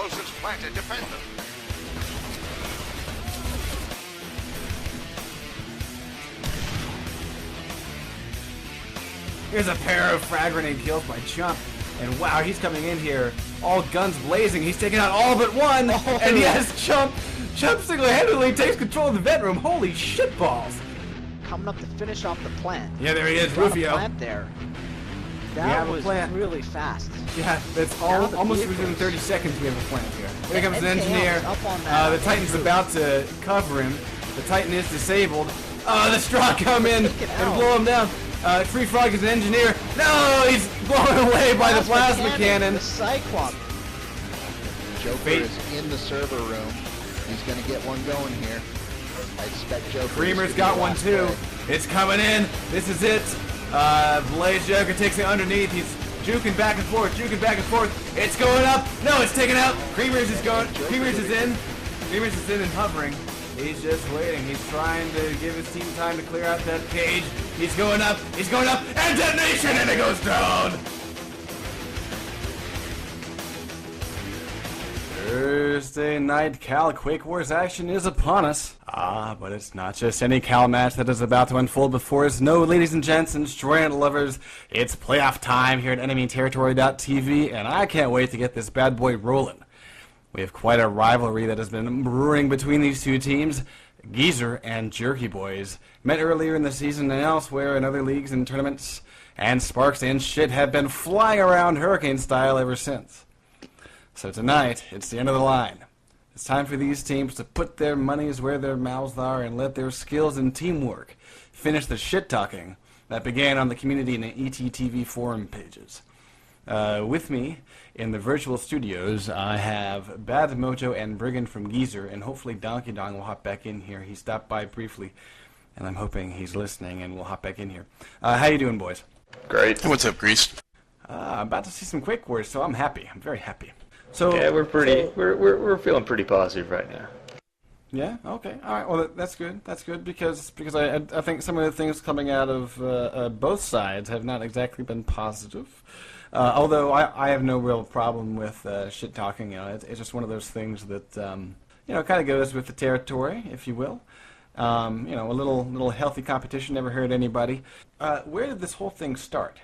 explosives planted. Defend them. Here's a pair of frag grenade kills by Chump. And wow, he's coming in here, all guns blazing. He's taking out all but one. And yes, Chump single-handedly takes control of the vent room. Holy shitballs. Coming up to finish off the plant. Yeah, there he is, Rufio. Plant there. That was really fast. Yeah, that's almost within 30 seconds we have a plant here. Here comes an engineer. The Titan's about to cover him. The Titan is disabled. The straw come in and blow him down. Free Frog is an engineer. No, he's blown away by the plasma cannon. The Cyclops. Joker is in the server room. He's going to get one going here. I expect Joker. Creamer's got one too. It's coming in. This is it. Blaze Joker takes it underneath. He's juking back and forth, It's going up. No, it's taken out. Creamer's is going. Creamer's is in. Creamer's is in and hovering. He's just waiting. He's trying to give his team time to clear out that cage. He's going up, and detonation, and it goes down! Thursday night Cal Quake Wars action is upon us. But it's not just any Cal match that is about to unfold before us. No, ladies and gents and Destroyer lovers, it's playoff time here at Enemy Territory.tv, and I can't wait to get this bad boy rolling. We have quite a rivalry that has been brewing between these two teams. Geezer and Jerky Boys met earlier in the season and elsewhere in other leagues and tournaments, and sparks and shit have been flying around hurricane style ever since. So tonight, it's the end of the line. It's time for these teams to put their monies where their mouths are and let their skills and teamwork finish the shit-talking that began on the community and the ETTV forum pages. With me in the virtual studios, I have Bad Mojo and Brigand from Geezer, and hopefully Donkey Dong will hop back in here. He stopped by briefly, and I'm hoping he's listening and will hop back in here. How you doing, boys? Great. What's up, Greased? I'm about to see some Quake Wars, so I'm happy. I'm very happy. So yeah, we're feeling pretty positive right now. Yeah. Okay. All right. Well, that's good. That's good because I think some of the things coming out of both sides have not exactly been positive. Although I have no real problem with shit talking. You know, it's just one of those things that kind of goes with the territory, if you will. A little healthy competition never hurt anybody. Where did this whole thing start?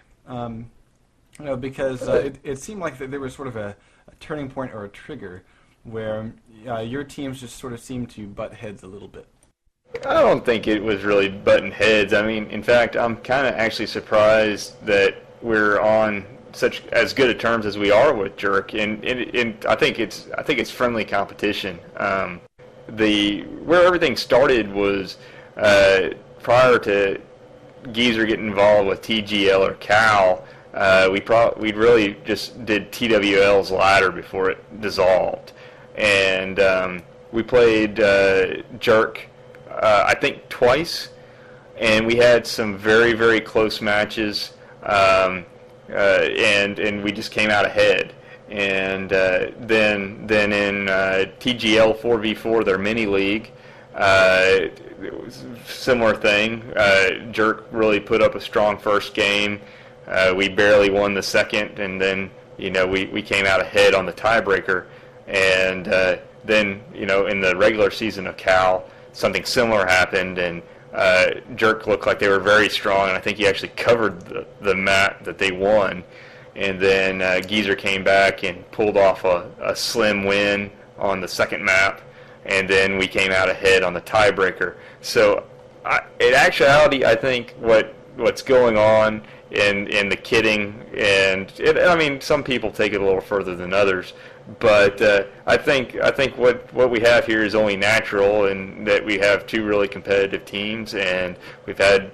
Because it seemed like there was sort of a turning point or a trigger where your teams just sort of seemed to butt heads a little bit. I don't think it was really butting heads. I mean, in fact, I'm kind of actually surprised that we're on such as good a terms as we are with Jerk, and I think it's friendly competition. Where everything started was prior to Geezer getting involved with TGL or Cal. We really just did TWL's ladder before it dissolved, and we played Jerk I think twice, and we had some very, very close matches. And we just came out ahead. And then in TGL 4v4, their mini league, it was a similar thing. Jerk really put up a strong first game. We barely won the second, and then we came out ahead on the tiebreaker. And then in the regular season of Cal, something similar happened, and Jerk looked like they were very strong, and I think he actually covered the map that they won. And then Geezer came back and pulled off a slim win on the second map, and then we came out ahead on the tiebreaker. So in actuality, I think what's going on in the kidding, and I mean, some people take it a little further than others, but I think what we have here is only natural, and that we have two really competitive teams, and we've had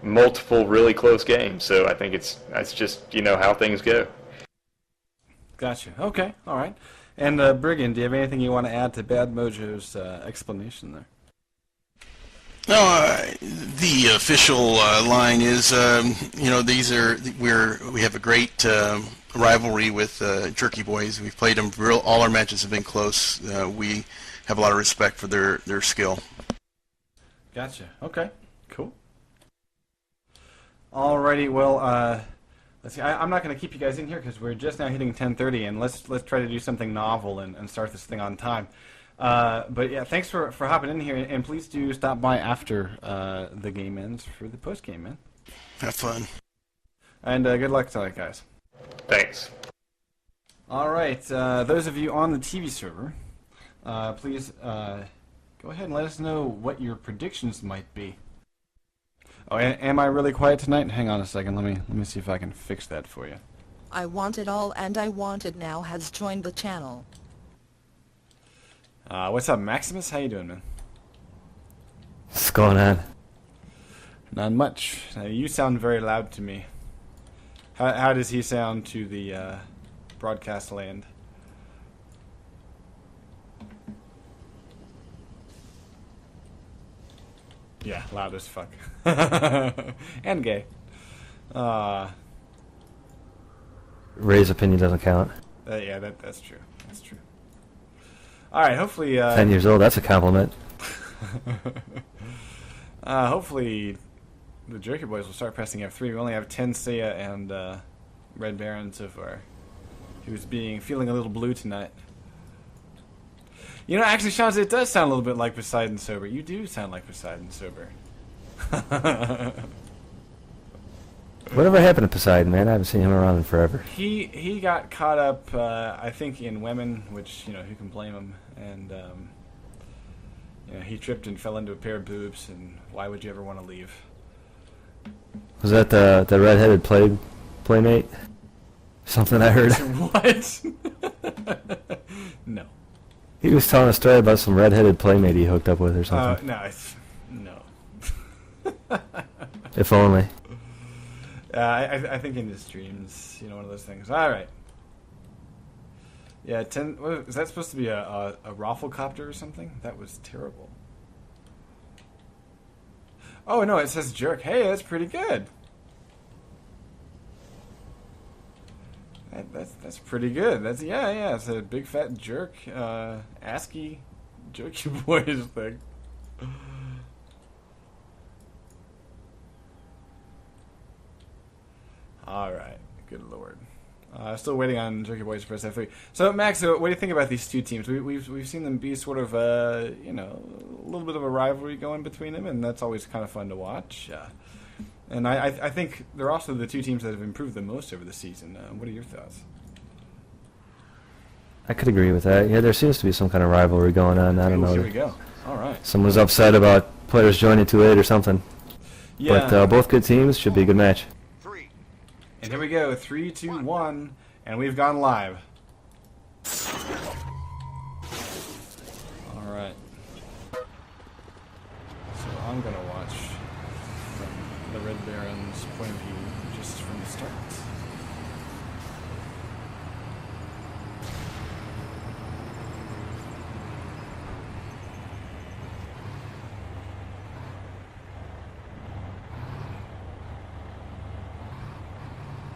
multiple really close games. So I think that's just how things go. Gotcha. Okay. All right. And Brigand, do you have anything you want to add to Bad Mojo's explanation there? No, the official line is, we have a great rivalry with Jerky Boys. We've played them. All our matches have been close. We have a lot of respect for their skill. Gotcha. Okay. Cool. Alrighty. Well, Let's see. I'm not going to keep you guys in here because we're just now hitting 10:30, and let's try to do something novel and start this thing on time. But yeah, thanks for hopping in here, and please do stop by after the game ends for the post game, man. Have fun. And good luck tonight, guys. Thanks. All right, those of you on the TV server, please go ahead and let us know what your predictions might be. Oh, am I really quiet tonight? Hang on a second. Let me see if I can fix that for you. I Want It All and I Want It Now has joined the channel. What's up, Maximus? How you doing, man? What's going on? Not much. You sound very loud to me. How does he sound to the broadcast land? Yeah, loud as fuck. And gay. Ray's opinion doesn't count. Yeah, that's true. That's true. All right, hopefully... 10 years old, that's a compliment. Hopefully the Jerky Boys will start pressing F3. We only have 10 Seiya and Red Baron so far. Who's feeling a little blue tonight. You know, actually, Sean, it does sound a little bit like Poseidon Sober. You do sound like Poseidon Sober. Whatever happened to Poseidon, man? I haven't seen him around in forever. He got caught up, I think, in women, which, you know, who can blame him? And, you know, he tripped and fell into a pair of boobs, and why would you ever want to leave? Was that the redheaded playmate? Something I heard. What? No. He was telling a story about some redheaded playmate he hooked up with or something. No. If only. I think in his dreams, you know, one of those things. All right. Yeah, is that supposed to be a rafflecopter or something? That was terrible. Oh no, it says jerk. Hey, that's pretty good. That's pretty good. Yeah. It's a big fat jerk, ASCII, Jerky Boys thing. All right, good lord. Still waiting on Jerky Boys to press F3. So Max, what do you think about these two teams? We've seen them be sort of you know, a little bit of a rivalry going between them, and that's always kind of fun to watch. And I think they're also the two teams that have improved the most over the season. What are your thoughts? I could agree with that. Yeah, there seems to be some kind of rivalry going on. I don't know. Here we go. All right. Someone's upset about players joining too late or something. Yeah. But both good teams. Should be a good match. And here we go. 3, 2, 1, and we've gone live. All right. So I'm gonna watch from the Red Baron's point of view just from the start.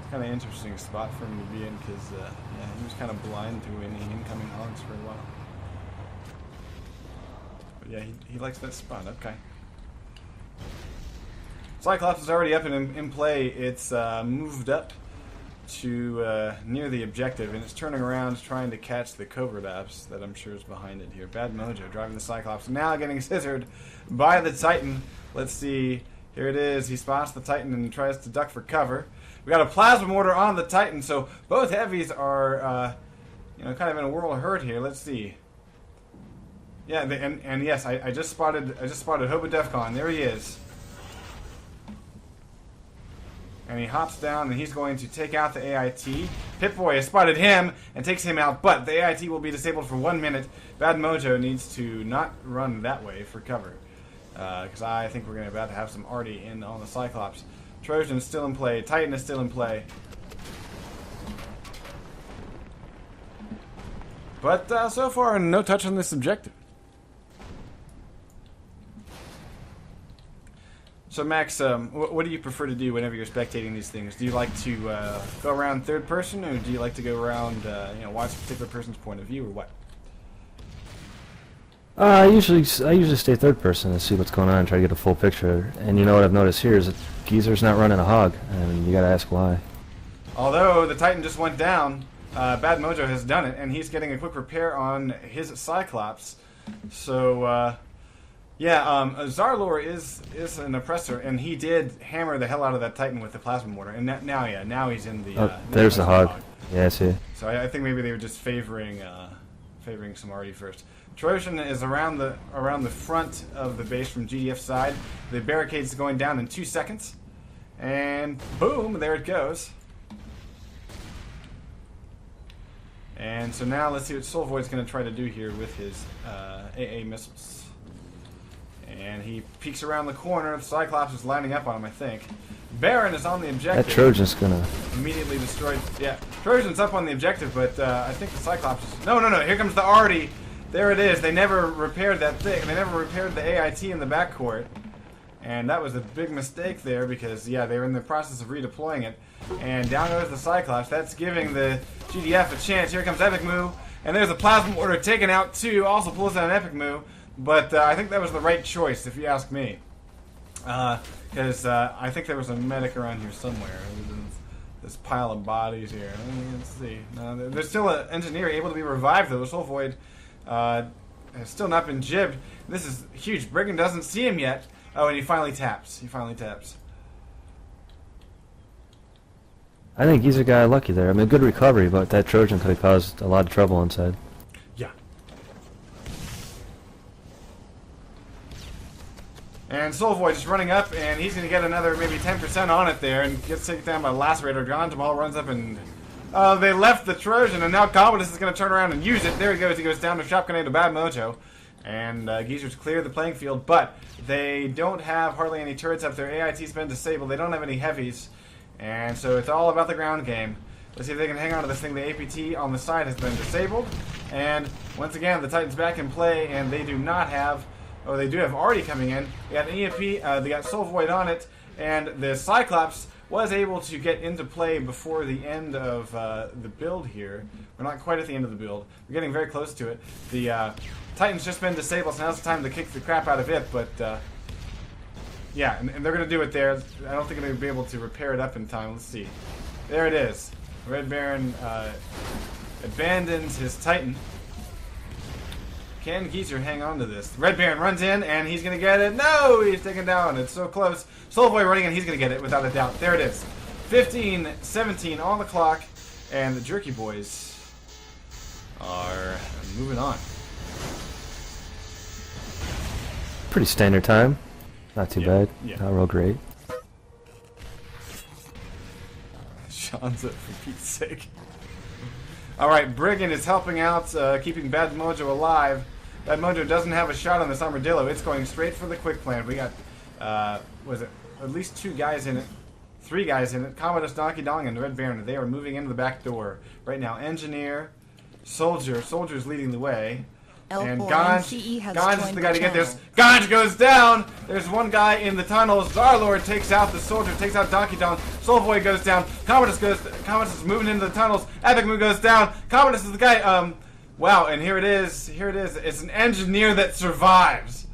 Kind of interesting spot for him to be in because yeah, he was kind of blind to any incoming hogs for a while. But yeah, he likes that spot. Okay. Cyclops is already up and in play. It's moved up to near the objective, and it's turning around trying to catch the covert ops that I'm sure is behind it here. Bad Mojo driving the Cyclops, now getting scissored by the Titan. Let's see. Here it is. He spots the Titan and tries to duck for cover. We got a plasma mortar on the Titan, so both heavies are, you know, kind of in a world of hurt here. Let's see. Yeah, and yes, I just spotted Hoba Defcon. There he is. And he hops down, and he's going to take out the AIT. Pip-Boy has spotted him and takes him out, but the AIT will be disabled for 1 minute. Bad Mojo needs to not run that way for cover, because I think we're about to have some arty in on the Cyclops. Trojan's still in play. Titan is still in play. But so far, no touch on this objective. So Max, what do you prefer to do whenever you're spectating these things? Do you like to go around third person, or do you like to go around, you know, watch a particular person's point of view, or what? I usually stay third person and see what's going on and try to get a full picture. And you know what I've noticed here is that Geezer's not running a hog, and you gotta ask why. Although the Titan just went down, Bad Mojo has done it, and he's getting a quick repair on his Cyclops. So, Zarlor is an oppressor, and he did hammer the hell out of that Titan with the plasma mortar. And now he's in the. There's the hog. Yeah, I see. So I think maybe they were just favoring Samardi first. Trojan is around the front of the base from GDF side. The barricade's going down in 2 seconds, and boom, there it goes. And so now let's see what Soul Void's going to try to do here with his AA missiles. And he peeks around the corner. The Cyclops is lining up on him, I think. Baron is on the objective. That Trojan's gonna immediately destroyed. Yeah, Trojan's up on the objective, but I think the Cyclops is... No. Here comes the Artie. There it is. They never repaired that thing. They never repaired the AIT in the backcourt. And that was a big mistake there because, yeah, they were in the process of redeploying it. And down goes the Cyclops. That's giving the GDF a chance. Here comes Epic Moo. And there's a Plasma Mortar taken out too. Also pulls out an Epic Moo. But I think that was the right choice, if you ask me. Because I think there was a medic around here somewhere. This pile of bodies here. Let's see. There's still an engineer able to be revived, though. Soul Void has still not been jibbed. This is huge. Brigand doesn't see him yet. Oh, and he finally taps. I think he's a guy lucky there. I mean, good recovery, but that Trojan could have caused a lot of trouble inside. Yeah. And Soul Void just running up, and he's going to get another maybe 10% on it there, and gets taken down by Lacerator. Jamal runs up, and they left the Trojan, and now Commodus is going to turn around and use it. There he goes. He goes down to Shop Grenade to Bad Mojo. And Geezer's cleared the playing field, but they don't have hardly any turrets up there. AIT's been disabled. They don't have any heavies. And so it's all about the ground game. Let's see if they can hang on to this thing. The APT on the side has been disabled. And once again, the Titan's back in play, and they do not have... Oh, they do have Artie coming in. They got an EMP, they got Soul Void on it, and the Cyclops was able to get into play before the end of the build here. We're not quite at the end of the build. We're getting very close to it. The Titan's just been disabled, so now's the time to kick the crap out of it, but yeah, and they're going to do it there. I don't think they're going to be able to repair it up in time. Let's see. There it is. Red Baron abandons his Titan. Can Geezer hang on to this? Red Baron runs in, and he's going to get it. No! He's taken down. It's so close. Soul Boy running in. He's going to get it, without a doubt. There it is. 15-17 on the clock, and the Jerky Boys are moving on. Pretty standard time. Not too bad. Yeah. Not real great. Sean's up for Pete's sake. Alright, Brigand is helping out, keeping Bad Mojo alive. Bad Mojo doesn't have a shot on this Armadillo. It's going straight for the quick plant. We got, was it at least 2 guys in it? 3 guys in it. Commodus, Donkey Dong, and Red Baron. They are moving into the back door. Right now, Engineer, Soldier. Soldier's leading the way. And Ganj is the guy to get this. Ganj goes down! There's one guy in the tunnels. Zarlord takes out the Soldier, takes out Donkey Dong. Soulboy goes down. Commodus is moving into the tunnels. Epic Moon goes down. Commodus is the guy. Wow, and here it is. It's an Engineer that survives.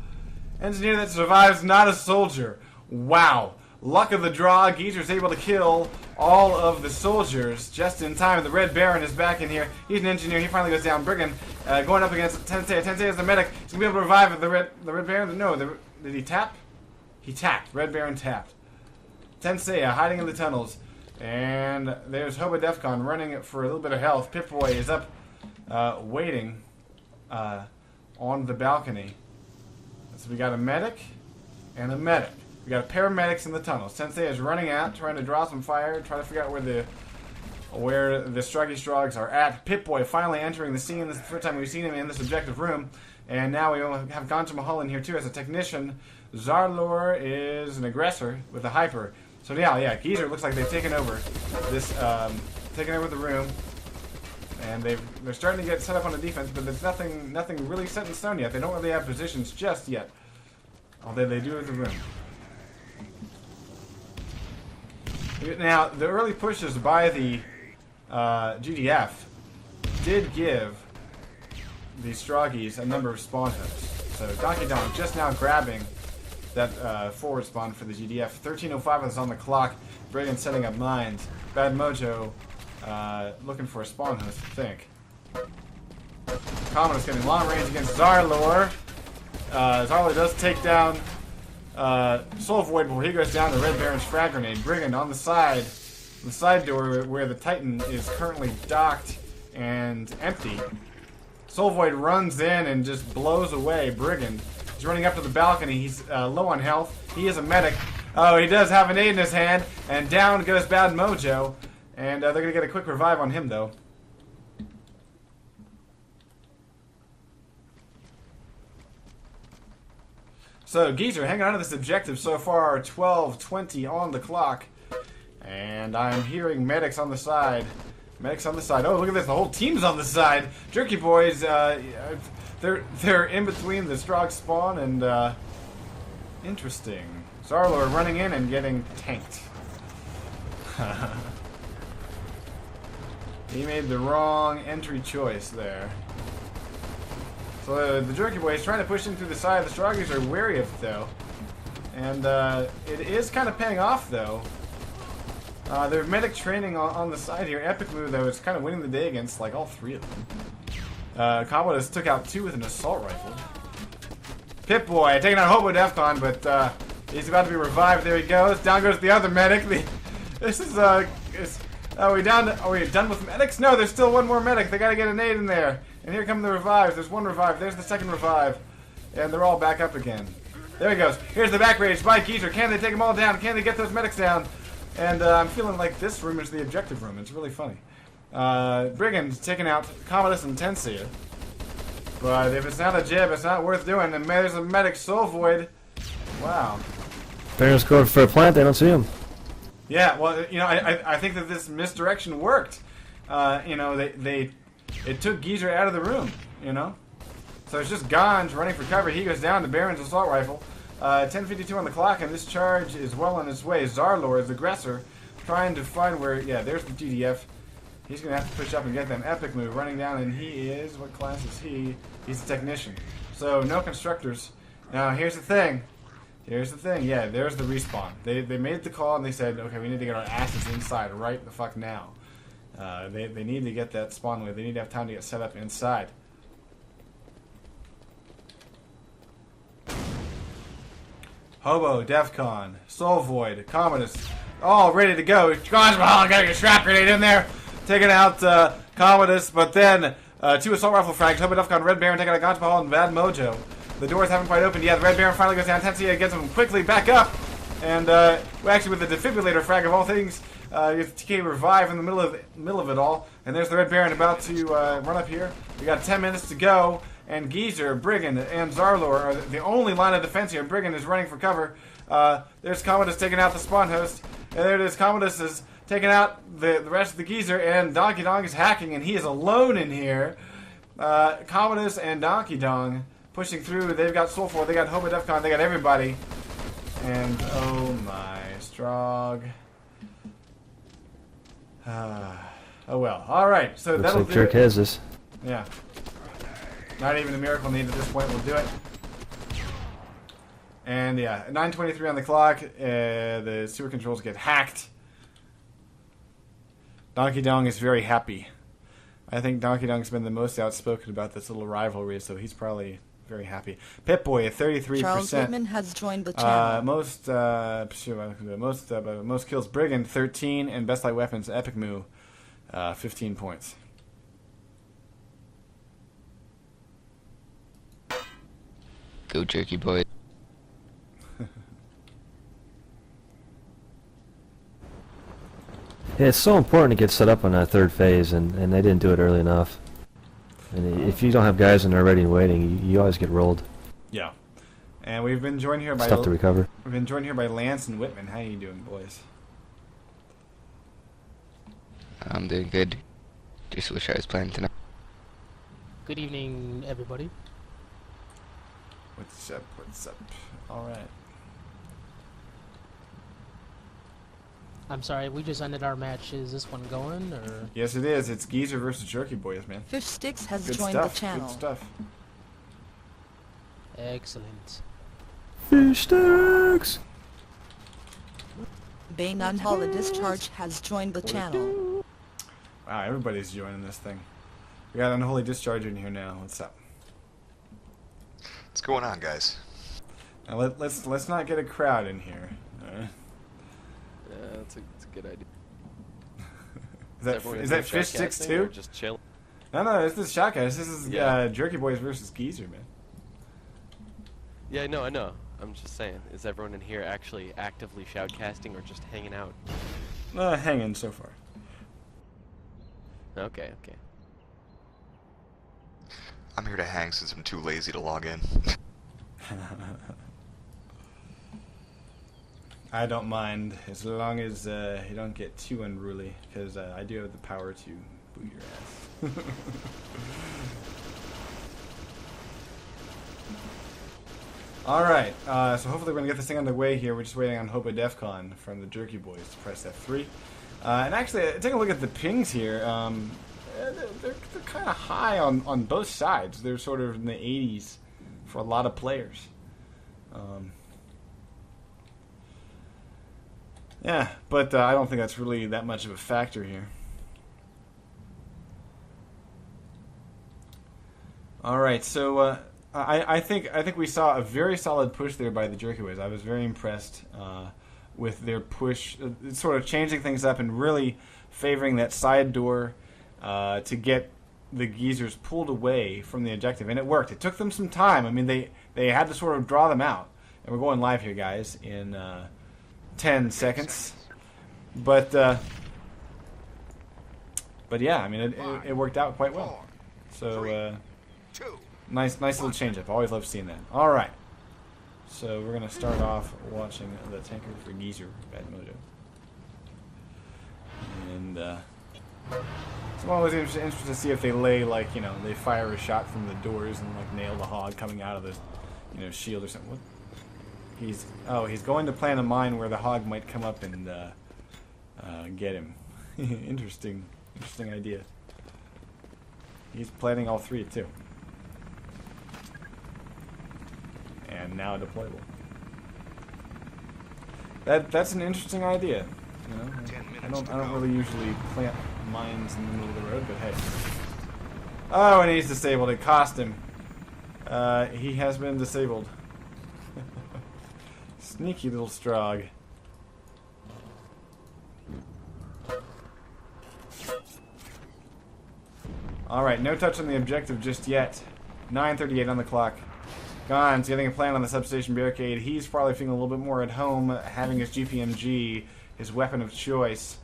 Engineer that survives, not a Soldier. Wow. Luck of the draw. Geezer's able to kill all of the soldiers just in time. The Red Baron is back in here. He's an Engineer. He finally goes down. Brigand going up against Tensei. Tensei is the medic. He's going to be able to revive the Red Baron. No, did he tap? He tapped. Red Baron tapped. Tensei hiding in the tunnels. And there's Hoba Defcon running for a little bit of health. Pip-Boy is up waiting on the balcony. So we got a medic and a medic. We got paramedics in the tunnels. Sensei is running out, trying to draw some fire, trying to figure out where the Struggy Strogs are at. Pip-Boy finally entering the scene. This is the first time we've seen him in this objective room. And now we have Ganja Mahal in here too as a technician. Zarlor is an aggressor with a hyper. So yeah, Geezer looks like they've taken over this, taken over the room. And they're starting to get set up on the defense, but there's nothing really set in stone yet. They don't really have positions just yet. Although they do have the room. Now, the early pushes by the GDF did give the Stroggies a number of spawn hooks. So Donkey Dong just now grabbing that forward spawn for the GDF. 13:05 is on the clock. Brigand setting up mines. Bad Mojo looking for a spawn host, I think. Commodus getting long range against Zarlor. Zarlor does take down Soul Void before he goes down to Red Baron's frag grenade. Brigand on the side door where the Titan is currently docked and empty. Soul Void runs in and just blows away Brigand. He's running up to the balcony. He's low on health. He is a medic. Oh, he does have an aid in his hand, and down goes Bad Mojo. And they're going to get a quick revive on him, though. So, Geezer hanging on to this objective so far, 12:20 on the clock. And I'm hearing medics on the side. Medics on the side. Oh, look at this. The whole team's on the side. Jerky Boys, they're in between the Strog spawn and, interesting. Zarlor running in and getting tanked. He made the wrong entry choice there. So the Jerky Boys trying to push in through the side. The Stroggies are wary of it, though. And it is kind of paying off, though. Their medic training on the side here. Epic Move, though, is kind of winning the day against, like, all three of them. Commodus took out 2 with an assault rifle. Pip-Boy taking out Hobo Defcon, but he's about to be revived. There he goes. Down goes the other medic. This is, are we done with medics? No, there's still one more medic. They gotta get an aid in there. And here come the revives. There's one revive. There's the second revive. And they're all back up again. There he goes. Here's the back rage by Geezer. Can they take them all down? Can they get those medics down? And I'm feeling like this room is the objective room. It's really funny. Brigand's taking out Commodus and Tensia. But if it's not a jib, it's not worth doing. And there's a medic, Soul Void. Wow. Baron's going for a plant. They don't see him. Yeah, well, you know, I think that this misdirection worked. You know, it took Geezer out of the room, you know? So it's just Ganj running for cover. He goes down to Baron's assault rifle. 10:52 on the clock, and this charge is well on its way. Zarlor is the aggressor, trying to find where, yeah, there's the GDF. He's going to have to push up and get them. Epic Move running down, and he is, what class is he? He's a technician. So, no constructors. Now, here's the thing. Yeah, there's the respawn. They made the call, and they said, okay, we need to get our asses inside right the fuck now. They need to get that spawn wave. They need to have time to get set up inside. Hobo, Defcon, Soul Void, Commodus, all ready to go. Gosh, well, got your shrap grenade in there, taking out Commodus, but then 2 assault rifle frags. Hobo, Defcon, Red Baron taking out Ganj and Bad Mojo. The doors haven't quite opened yet. The Red Baron finally goes down. Tensia gets him quickly back up, and actually with the defibrillator frag of all things, gets TK revive in the middle of it all. And there's the Red Baron about to run up here. We got 10 minutes to go. And Geezer, Brigand, and Zarlor are the only line of defense here. Brigand is running for cover. There's Commodus taking out the spawn host. And there it is. Commodus is taking out the rest of the Geezer. And Donkey Dong is hacking, and he is alone in here. Commodus and Donkey Dong pushing through. They've got Soulful. They got Hobo Defcon. They got everybody. And, oh my, Strog. Oh well. Alright, so looks that'll like do Jerk it. has this. Yeah. Not even a miracle need at this point will do it. And yeah, 9:23 on the clock. The sewer controls get hacked. Donkey Dong is very happy. I think Donkey Dong's been the most outspoken about this little rivalry, so he's probably very happy. Pip-Boy at 33%. Charles Whitman has joined the channel. Most kills Brigand 13, and Best Light Weapons Epic Moo 15 points. Go Jerky Boy. Yeah, it's so important to get set up on that third phase, and they didn't do it early enough. And if you don't have guys in there ready and waiting, you always get rolled. Yeah. And we've been joined here by Stuff to recover. We've been joined here by Lance and Whitman. How you doing, boys? I'm doing good. Just wish I was playing tonight. Good evening, everybody. What's up? What's up? All right. I'm sorry, we just ended our match. Is this one going, or? Yes, it is. It's Geezer versus Jerky Boys, man. Fishstix has Good joined stuff. the channel. Good stuff. Excellent. Fishstix! Bane Unholy Discharge has joined the channel. Wow, everybody's joining this thing. We got Unholy Discharge in here now. What's up? What's going on, guys? Now let's not get a crowd in here. Alright? Yeah, that's a good idea. Is that Fishstix too? Just chill. No, this is Shoutcast. This is Jerky Boys versus Geezer, man. Yeah, I know. I'm just saying, is everyone in here actually actively shoutcasting or just hanging out? Hanging so far. Okay. I'm here to hang since I'm too lazy to log in. I don't mind as long as you don't get too unruly, because I do have the power to boot your ass. Alright, so hopefully we're going to get this thing underway here. We're just waiting on Hobo Defcon from the Jerky Boys to press F3. And actually, take a look at the pings here. They're kind of high on both sides. They're sort of in the 80s for a lot of players. Yeah, but I don't think that's really that much of a factor here. Alright, so I think we saw a very solid push there by the Jerky Boys. I was very impressed with their push, sort of changing things up and really favoring that side door to get the Geezers pulled away from the objective, and it worked. It took them some time. I mean, they had to sort of draw them out, and we're going live here, guys, in 10 seconds. But yeah, I mean, it worked out quite well. So nice little change-up. Always love seeing that. All right. So we're going to start off watching the tanker for Geezer, Bad Mojo. And so I'm always interested to see if they lay, like, they fire a shot from the doors and, like, nail the hog coming out of the, shield or something. What? He's going to plant a mine where the hog might come up and get him. Interesting idea. He's planting all three, too. And now deployable. That's an interesting idea. I don't really usually plant mines in the middle of the road, but hey. Oh, and he's disabled. It cost him. He has been disabled. Sneaky little Strog. Alright, no touch on the objective just yet. 9:38 on the clock. Gon's getting a plan on the substation barricade. He's probably feeling a little bit more at home, having his GPMG, his weapon of choice.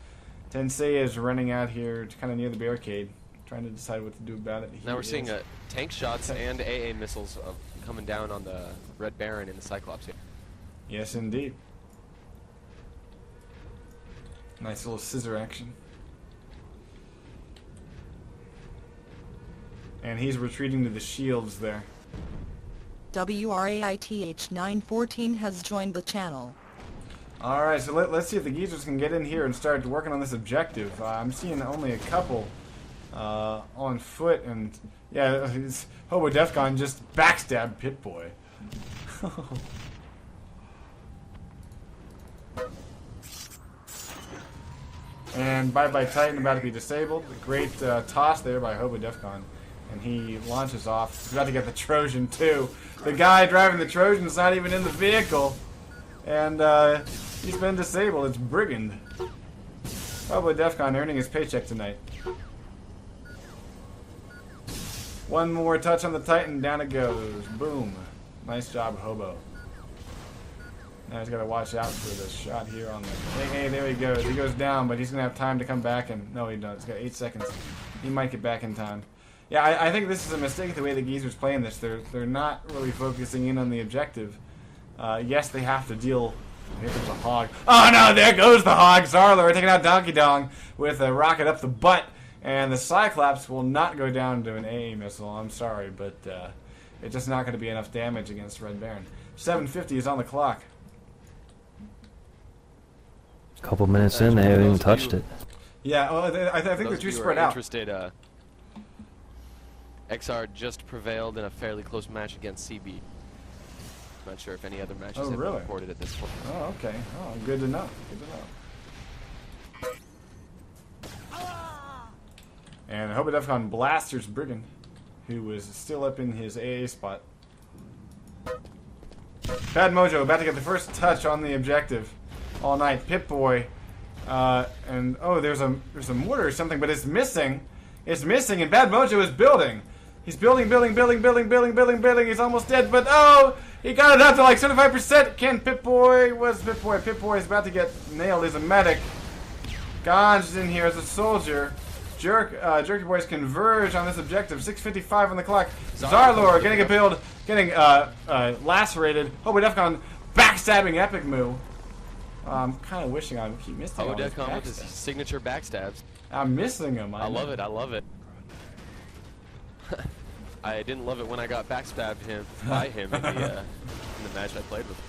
Tensei is running out here kind of near the barricade, trying to decide what to do about it. Now we're seeing tank shots and AA missiles coming down on the Red Baron and the Cyclops here. Yes, indeed. Nice little scissor action. And he's retreating to the shields there. WRAITH 914 has joined the channel. Alright, so let's see if the Geezers can get in here and start working on this objective. I'm seeing only a couple on foot, and yeah, Hobo Defcon just backstabbed Pit-Boy. And Bye-Bye Titan about to be disabled. Great toss there by Hobo Defcon. And he launches off. He's about to get the Trojan, too. The guy driving the Trojan's not even in the vehicle. And he's been disabled. It's Brigand. Probably Defcon earning his paycheck tonight. One more touch on the Titan. Down it goes. Boom. Nice job, Hobo. Now he's got to watch out for the shot here on the... Hey, there he goes. He goes down, but he's going to have time to come back. And no, he doesn't. He's got 8 seconds. He might get back in time. Yeah, I think this is a mistake the way the Geezer's playing this. They're not really focusing in on the objective. Yes, they have to deal... Here comes a hog. Oh no, there goes the hog! Zarlor taking out Donkey Dong with a rocket up the butt. And the Cyclops will not go down to an AA missile. I'm sorry, but it's just not going to be enough damage against Red Baron. 7:50 is on the clock. A couple minutes in, they haven't even touched it. Yeah, well, I think they're too spread out. XR just prevailed in a fairly close match against CB. Not sure if any other matches Oh, have really? been recorded at this point. Oh, okay. Oh, good to know. Good to know. And Hobo Defcon blasters Brigand, who was still up in his AA spot. Bad Mojo about to get the first touch on the objective all night. Pip-Boy. And oh, there's a mortar or something, but it's missing. It's missing, and Bad Mojo is building. He's building. He's almost dead, but oh, he got it up to like 75%. Can Pip-Boy? What's Pip-Boy? Pip-Boy is about to get nailed. He's a medic. Ganj's in here as a soldier. Jerky Boys converge on this objective. 6:55 on the clock. Zarlor getting a build, getting lacerated. Hobo Defcon backstabbing Epic Moo. I'm kind of wishing I keep missing Hobo all these Defcon with his backstabs. signature backstabs. I'm missing him. I love it. I love it. I didn't love it when I got backstabbed by him in the match I played with.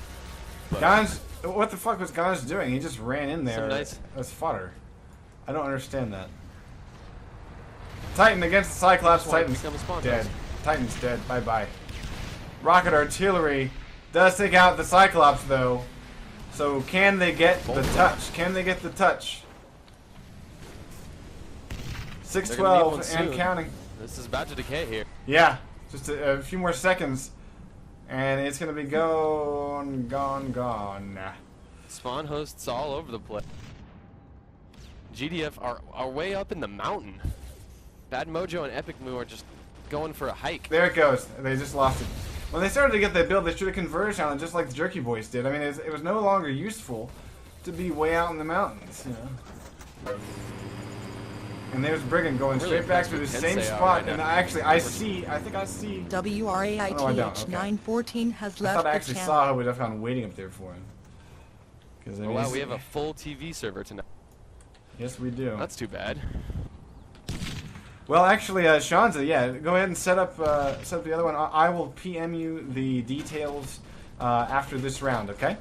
But Ganj, what the fuck was Ganj doing? He just ran in there nice as fodder. I don't understand that. Titan against the Cyclops. Titan's dead. Titan's dead. Bye bye. Rocket Artillery does take out the Cyclops though. So can they get the touch? Can they get the touch? 6:12 and counting. This is about to decay here. Yeah, just a few more seconds, and it's gonna be gone. Spawn hosts all over the place. GDF are way up in the mountain. Bad Mojo and Epic Moo are just going for a hike. There it goes. They just lost it. When they started to get that build, they should have converged on it just like the Jerky Boys did. I mean, it was no longer useful to be way out in the mountains, you know. And there's Brigand going straight back to the same spot. And I think I see. WRAITH Oh, I don't. Okay. 914 has I left thought I the actually channel. saw Hobo Defcon waiting up there for him. Oh, wow, we have a full TV server tonight. Yes, we do. That's too bad. Well, actually, Shanza, yeah, go ahead and set up the other one. I will PM you the details after this round, okay?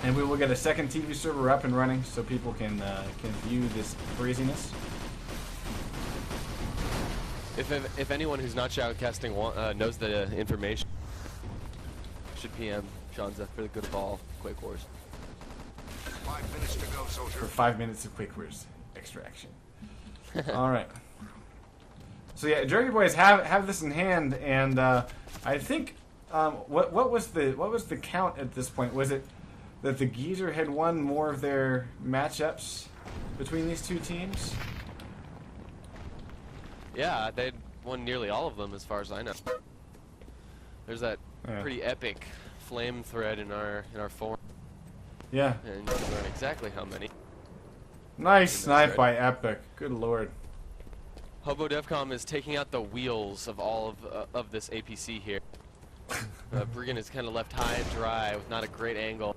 And we will get a second TV server up and running so people can view this craziness. If anyone who's not shoutcasting knows the information, should PM Shanza for the good of all Quake Wars. 5 minutes to go, soldier. For 5 minutes of Quake Wars extraction. All right. So yeah, Jerky Boys have this in hand, and I think what was the count at this point? Was it that the Geezer had won more of their matchups between these two teams? Yeah, they'd won nearly all of them as far as I know. There's that pretty epic flame thread in our forum. Yeah. And you can learn exactly how many. Nice snipe by Epic. Good lord. Hobo Defcon is taking out the wheels of all of this APC here. Brigand is kind of left high and dry with not a great angle.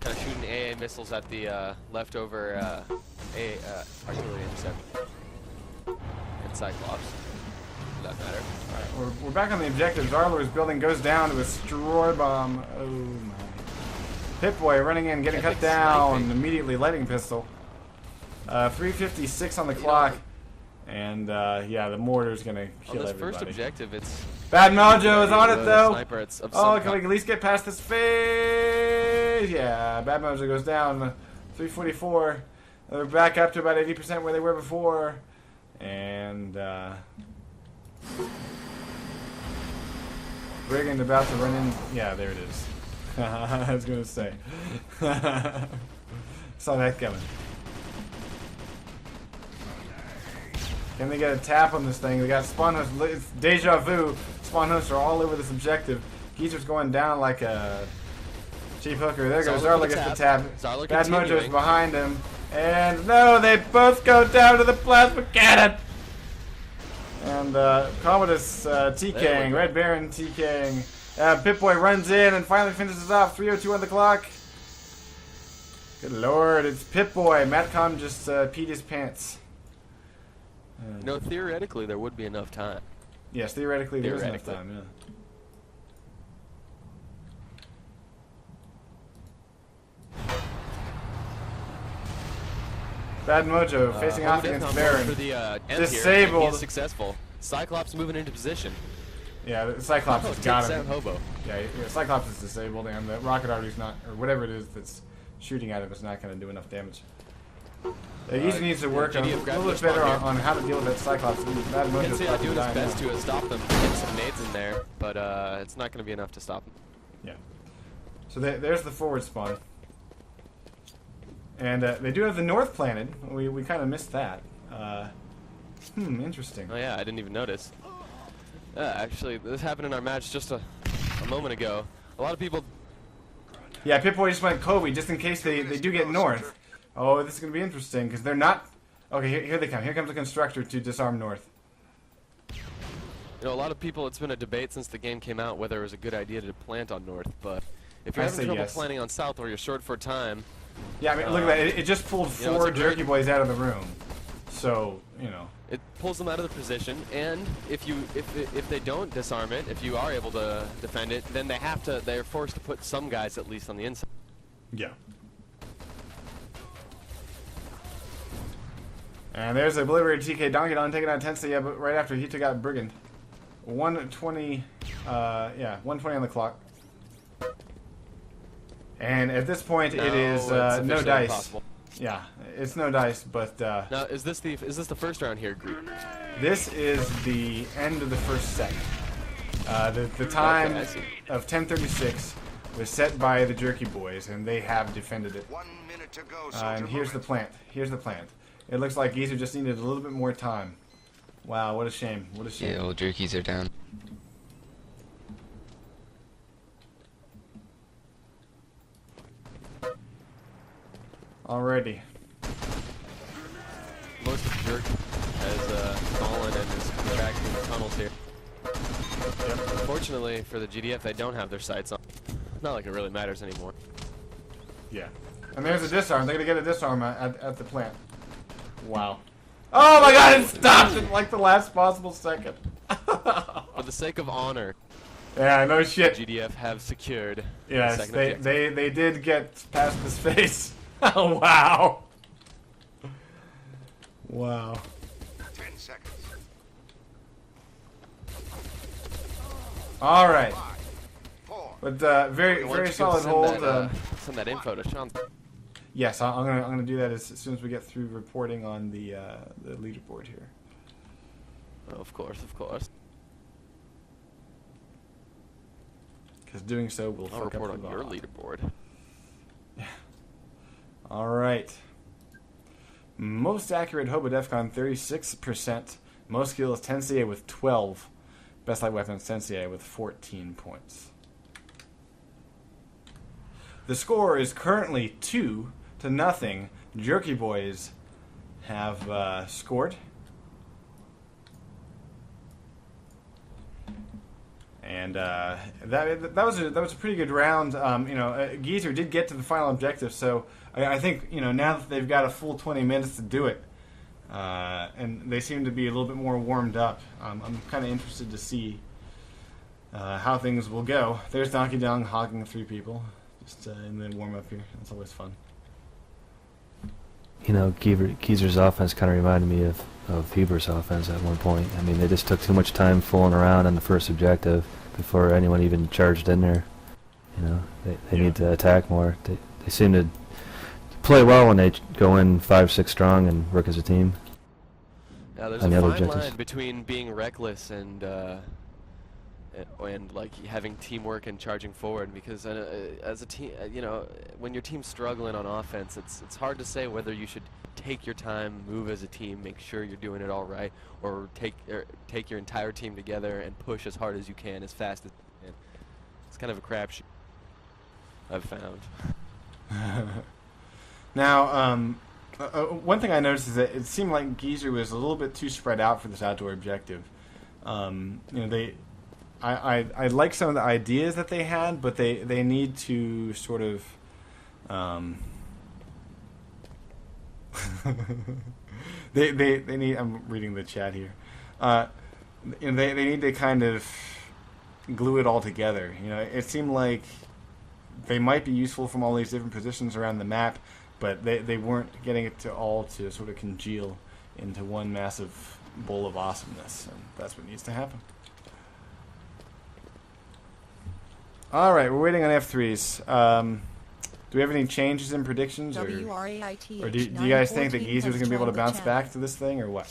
Kind of shooting AA missiles at the leftover artillery intercept. And Cyclops, for that matter. Alright, we're back on the objective. Zarlor's building goes down to a destroy bomb. Oh my. Pip-Boy running in, getting cut down, sniping. Immediately lighting pistol. 3:56 on the clock. And yeah, the mortar's gonna kill everybody. On this first objective, it's... Bad Mojo is on it though! Oh, can we at least get past this phase? Yeah, Bad Mojo goes down. 3:44. They're back up to about 80% where they were before. And Brigand about to run in. Yeah, there it is. I was gonna say. Saw that coming. Can they get a tap on this thing? They got spawn hosts. It's deja vu. Spawn hosts are all over this objective. Geezer's going down like a cheap hooker. There goes Zarla gets the tap. Bad Mojo's behind him. And no, they both go down to the plasma cannon. And Commodus TKing, Red Baron TKing. Pip-Boy runs in and finally finishes off. 3:02 on the clock. Good lord, it's Pip-Boy. Matcom just peed his pants. No, theoretically there would be enough time. Yes, theoretically there is enough time, yeah. Bad Mojo facing off against Baron. For the Disabled. He is successful. Cyclops moving into position. Yeah, the Cyclops has got him. Sam Hobo. Yeah, Cyclops is disabled, and the rocket artery's not, or whatever it is that's shooting at him is not going to do enough damage. He usually needs to work a little bit better on how to deal with that Cyclops. You can see I'm doing his best to stop them, get some nades in there, but it's not going to be enough to stop them. Yeah. So there's the forward spawn. And they do have the north planted. We kind of missed that. Interesting. Oh yeah, I didn't even notice. Actually, this happened in our match just a moment ago. A lot of people... Yeah, Pip-Boy just went Kobe, just in case they do get north. Oh, this is going to be interesting, because they're not... Okay, here they come. Here comes the constructor to disarm north. You know, a lot of people, it's been a debate since the game came out whether it was a good idea to plant on north, but if you're having trouble planting on south or you're short for time... Yeah, I mean, look at that. It just pulled four Jerky Boys out of the room. So, you know... It pulls them out of the position, and if they don't disarm it, if you are able to defend it, then they're forced to put some guys at least on the inside. Yeah. And there's a Obliterated TK Donkey Don taking out Tensei, yeah, but right after he took out Brigand. 120, 120 on the clock. And at this point, it is no dice. Impossible. Yeah, it's no dice, but... now, is this the first round here, Greek? This is the end of the first set. The time of 10:36 was set by the Jerky Boys, and they have defended it. 1 minute to go, and here's the plant. Here's the plant. It looks like Geezer just needed a little bit more time. Wow, what a shame. What a shame. Yeah, old Jerkies are down. Alrighty. Most of the Jerk has fallen and is back in the tunnels here. Yep. Unfortunately for the GDF, they don't have their sights on. Not like it really matters anymore. Yeah. And there's a disarm. They're going to get a disarm at the plant. Wow. Oh my god, it stopped in like the last possible second. For the sake of honor. Yeah, no shit. GDF have secured. Yes, they did get past this phase. Oh, wow. Wow. 10 seconds. All right. But very solid hold. Send that info to Sean. Yes, I'm gonna do that as soon as we get through reporting on the leaderboard here. Oh, of course, of course. Because doing so will I'll fuck report up on your leaderboard. Yeah. All right. Most accurate Hobo Defcon 36%. Most skills Tensei with 12. Best light weapons Tensei with 14 points. The score is currently 2-0. Jerky Boys have scored. And that was a pretty good round. Geezer did get to the final objective, so I think now that they've got a full 20 minutes to do it, and they seem to be a little bit more warmed up. I'm kind of interested to see how things will go. There's Donkey Dong hogging 3 people just in the warm up here. That's always fun. Geezer's offense kind of reminded me of Heber's offense at one point. I mean, they just took too much time fooling around on the first objective before anyone even charged in there. They need to attack more. They seem to play well when they go in 5-6 strong and work as a team. Yeah, there's a fine line between being reckless and like having teamwork and charging forward, because as a team, when your team's struggling on offense, it's hard to say whether you should take your time, move as a team, make sure you're doing it all right, or take your entire team together and push as hard as you can, as fast as you can. It's kind of a crapshoot, I've found. Now, one thing I noticed is that it seemed like Geezer was a little bit too spread out for this outdoor objective. I like some of the ideas that they had, but they need to sort of they need. I'm reading the chat here. They need to kind of glue it all together. It seemed like they might be useful from all these different positions around the map, but they weren't getting it to sort of congeal into one massive bowl of awesomeness, and that's what needs to happen. All right, we're waiting on F3s. Do we have any changes in predictions, or do you guys think the Geezers are going to be able to bounce back to this thing, or what?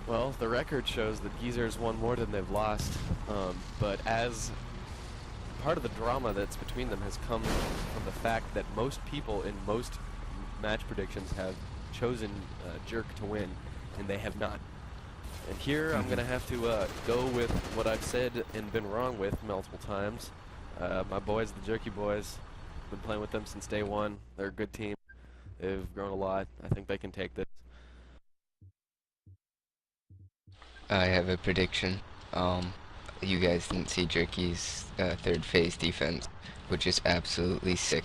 Well, the record shows that Geezers won more than they've lost, but as part of the drama that's between them has come from the fact that most people in most match predictions have chosen Jerk to win, and they have not. And here I'm going to have to go with what I've said and been wrong with multiple times. My boys, the Jerky Boys, been playing with them since day one. They're a good team. They've grown a lot. I think they can take this. I have a prediction. You guys didn't see Jerky's third phase defense, which is absolutely sick.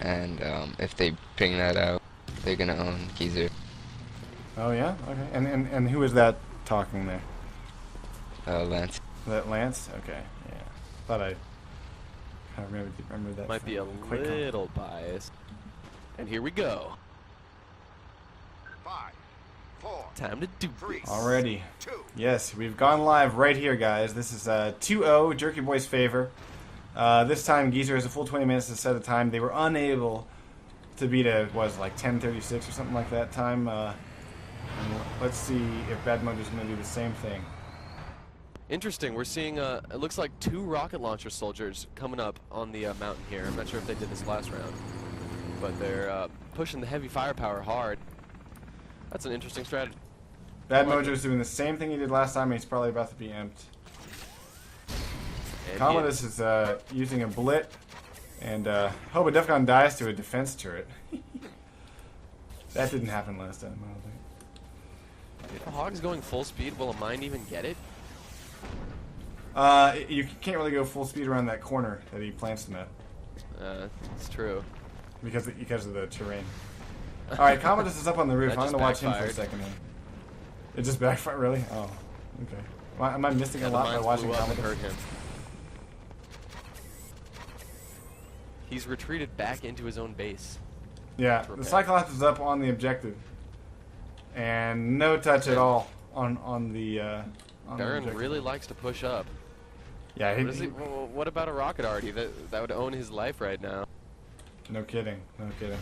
And if they bring that out, they're gonna own Geezer. Oh yeah, okay. And who is that talking there? Lance. That Lance? Okay, yeah. Thought I kind of remember that. Might be a little biased. And here we go. 5, 4. Time to do this. Alrighty. Yes, we've gone live right here, guys. This is 2-0, Jerky Boys' favor. This time, Geezer has a full 20 minutes to set a time. They were unable to beat a, like 10:36 or something like that time. Let's see if Bad Mojo's going to do the same thing. Interesting. We're seeing, it looks like 2 rocket launcher soldiers coming up on the mountain here. I'm not sure if they did this last round, but they're pushing the heavy firepower hard. That's an interesting strategy. Bad Mojo's doing the same thing he did last time, and he's probably about to be amped. Commodus is using a blit, and Hobo Defcon dies to a defense turret. That didn't happen last time, I don't think. If a Hog's going full speed, will a mine even get it? You can't really go full speed around that corner that he plants them at. It's true. Because of the terrain. Alright, Commodus is up on the roof. I'm going to watch him for a second here. It just backfired? Really? Oh, okay. Am I missing a lot by watching Commodus? Hurt him. He's retreated back into his own base. Yeah, the Cyclops is up on the objective. And no touch at all on the Baron really likes to push up. Yeah, what about a rocket arty? That would own his life right now. No kidding. No kidding.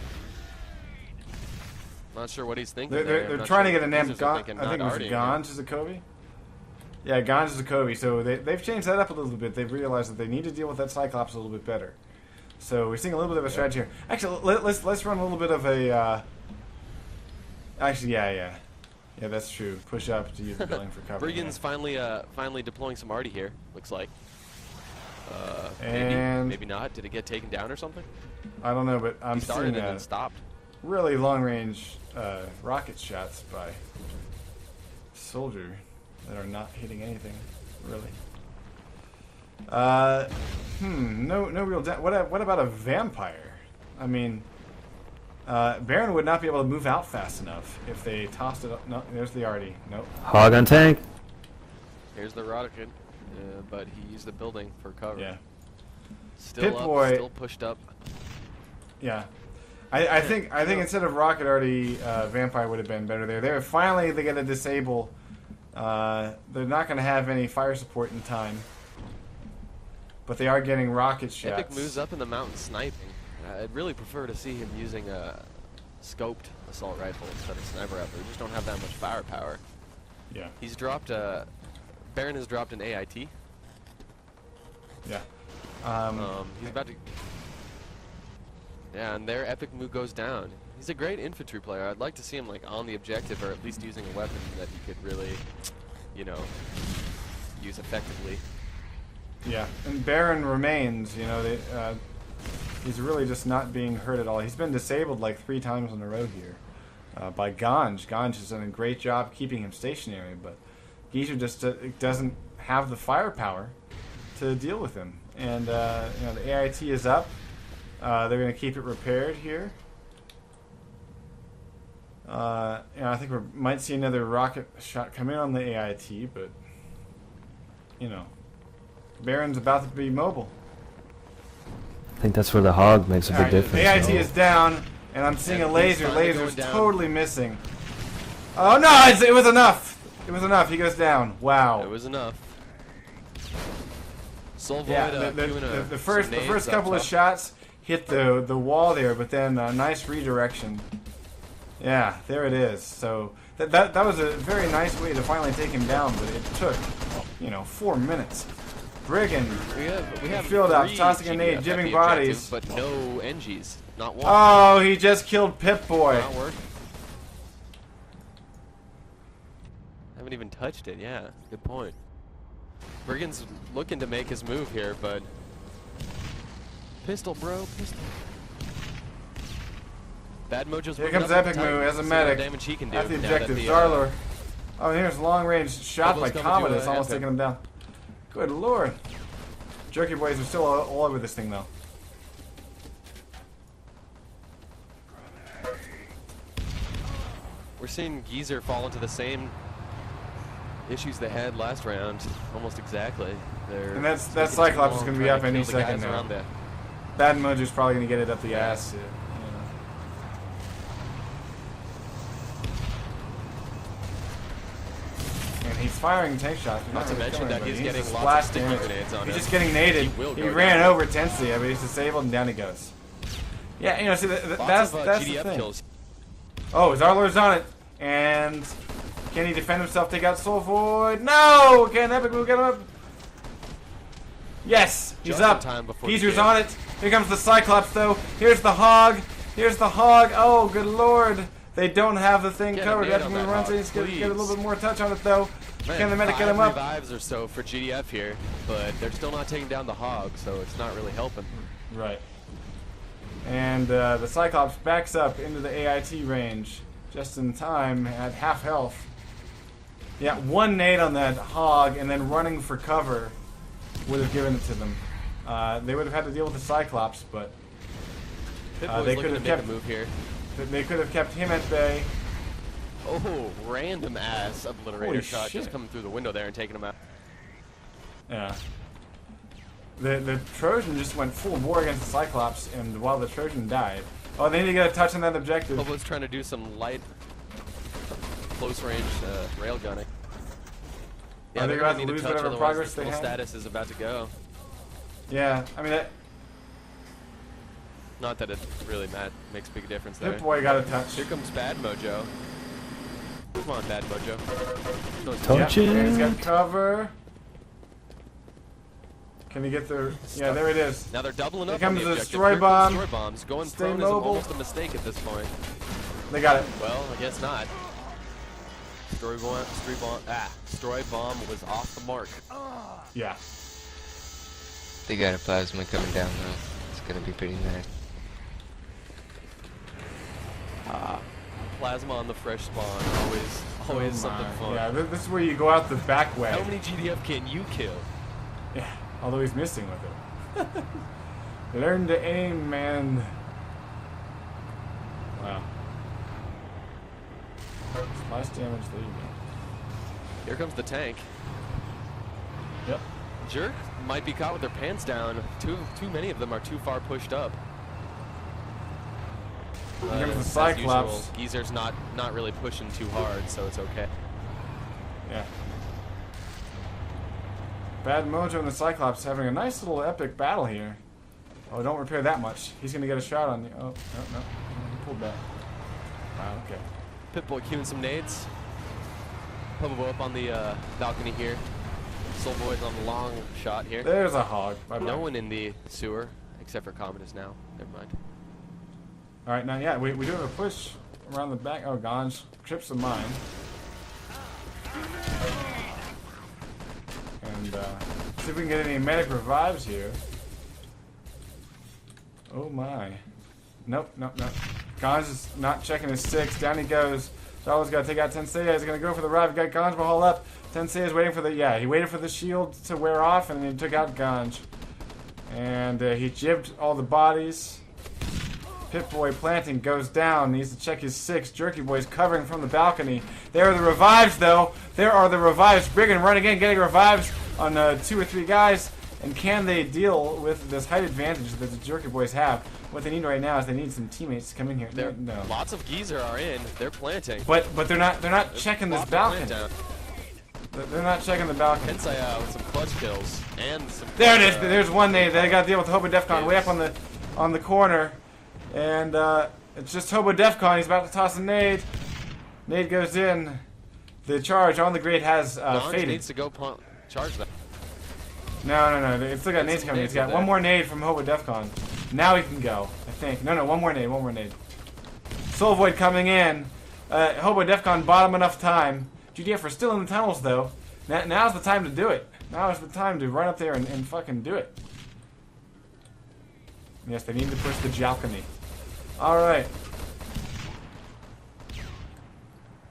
Not sure what he's thinking. They're trying to get an amp. I think it was Ganj Zakovi. Yeah, Ganj Zakovi. So they've changed that up a little bit. They've realized that they need to deal with that Cyclops a little bit better. So we're seeing a little bit of a strategy here. Actually, let's run a little bit of a. Actually, yeah, that's true. Push up to use the building for cover. Brigand's finally deploying some arty here. Looks like. Maybe not. Did it get taken down or something? I don't know, but I'm seeing and then stopped. Really long-range rocket shots by soldier that are not hitting anything, really. No real. What about a vampire? I mean, Baron would not be able to move out fast enough if they tossed it up. No, there's the arty. Nope. Hog on tank. Here's the rocket, but he used the building for cover. Yeah. Still pushed up. Yeah. I think instead of rocket arty, vampire would have been better there. They're finally they get to disable. They're not going to have any fire support in time, but they are getting rocket shots. Epic moves up in the mountain sniping. I'd really prefer to see him using a scoped assault rifle instead of sniper rifle. They just don't have that much firepower. Yeah. He's dropped Baron has dropped an AIT. Yeah. He's about to. Yeah, and their epic move goes down. He's a great infantry player. I'd like to see him like on the objective, or at least using a weapon that he could really, use effectively. Yeah, and Baron remains. He's really just not being hurt at all. He's been disabled like 3 times in a row here by Ganj. Ganj has done a great job keeping him stationary, but Geezer just doesn't have the firepower to deal with him. And the AIT is up. They're going to keep it repaired here. I think we might see another rocket shot come in on the AIT, but Baron's about to be mobile. I think that's where the Hog makes a big difference. AIT is down, and I'm seeing a laser. Laser's totally missing. Oh no! It was enough. It was enough. He goes down. Wow. It was enough. Soul Void, Yeah, the first couple of shots hit the wall there, but then nice redirection. Yeah, there it is. So that was a very nice way to finally take him down, but it took, 4 minutes. Brigand, we have field out, 3 tossing a nade, GDF jibbing FE bodies. but no NGs, not one. Oh, he just killed Pip-Boy. Not working. Haven't even touched it. Yeah, good point. Brigand's looking to make his move here, but pistol, bro, pistol. Bad Mojo's Here comes Epic Moo as a medic. Damage he can do At the now objective, that Zarlor. Oh, here's a long-range shot by Elbows coming to Commodus, almost Epic. taking him down. Good lord. Jerky boys are still all over this thing, though. We're seeing Geezer fall into the same issues they had last round, almost exactly. And that Cyclops is going to be up any second now. Bad Mojo's probably going to get it up the ass. And he's firing tank shots. Not to mention that he's getting just lots of sticky damage. grenades on He's him. just getting naded. He ran over Tensei, but he's disabled and down he goes. Yeah, see, that's the GDF thing. kills. Oh, Zarlor's on it. And can he defend himself, take out Soul Void? No! Can Epic Moo get him up? Yes, he's Just up. in time before Geezer's the on it. Here comes the Cyclops, though. Here's the Hog. Here's the Hog. Oh, good lord. They don't have the thing Get a covered. nade Epic on Moo that runs Hog, in. He's going to get a please. little bit more touch on it, though. Man, Can the medic get him 5 up? revives or so for GDF here, but they're still not taking down the Hog, so it's not really helping. Right. And the Cyclops backs up into the AIT range just in time at half health. Yeah, one nade on that Hog and then running for cover would have given it to them. They would have had to deal with the Cyclops, but they could have kept a move here. They could have kept him at bay. Oh, random ass obliterator Holy shot shit. just coming through the window there and taking him out. Yeah. The Trojan just went full bore against the Cyclops, and while the Trojan died. Oh, they need to get a touch on that objective. Hobo's trying to do some light, close range rail gunning. Yeah, they're they're about going to to need lose a touch, whatever otherwise progress the they full had. status is about to go. Yeah, I mean, Not that it really makes a big difference there. Pip-Boy got a touch. Here comes Bad Mojo. Come on, Bad Mojo. No, Touch Yep, it. he's got cover. Can he get the... Yeah, there it is. Now they're doubling Here up on comes the the objective. destroy Here bomb. comes destroy bombs. Going Stay prone mobile. is almost a mistake at this point. They got it. Well, I guess not. Destroy bomb was off the mark. Yeah. They got a plasma coming down though. It's gonna be pretty nice. Plasma on the fresh spawn. Always something fun. Yeah, this is where you go out the back way. How many GDF can you kill? Yeah, although he's missing with it. Learn to aim, man. Wow. Splash damage, there you go. Here comes the tank. Yep. Jerk might be caught with their pants down. Too many of them are too far pushed up. Here comes the As Cyclops. usual, Geezer's not really pushing too hard, so it's okay. Yeah. Bad Mojo and the Cyclops having a nice little epic battle here. Oh, don't repair that much. He's gonna get a shot on you. Oh, no. He pulled back. Wow, okay. Pip-Boy queuing some nades. Hobo up on the balcony here. Soul Void's on the long shot here. There's a Hog. Bye-bye. No one in the sewer, except for Commodus now. Never mind. Alright, now, yeah, we do have a push around the back. Oh, Ganj trips the mine. And, see if we can get any medic revives here. Oh my. Nope. Ganj is not checking his 6. Down he goes. Charles got to take out Tensei. He's going to go for the revive. Got Ganj haul up. Tensei is waiting for the... Yeah, he waited for the shield to wear off, and then he took out Ganj. And he jibbed all the bodies. Pip-Boy planting goes down. Needs to check his 6. Jerky Boy's covering from the balcony. There are the revives, though. There are the revives. Brigand running in, getting revives on 2 or 3 guys. And can they deal with this height advantage that the Jerky Boys have? What they need right now is they need some teammates to come in here. No. Lots of Geezer are in. They're planting. But they're not checking this balcony. They're not checking the balcony. Tensei with some clutch kills and some. There it is. There's one nade. They got to deal with Hobo Defcon way up on the corner, and it's just Hobo Defcon. He's about to toss a nade. Nade goes in. The charge on the grate has faded. Needs to go charge that. No. It's still got nades coming. He's got one more nade from Hobo Defcon. Now he can go, I think. No, one more nade. Soul Void coming in. Hobo Defcon bought him enough time. GDF are still in the tunnels, though. Now's the time to do it. Now is the time to run up there and fucking do it. Yes, they need to push the balcony. Alright.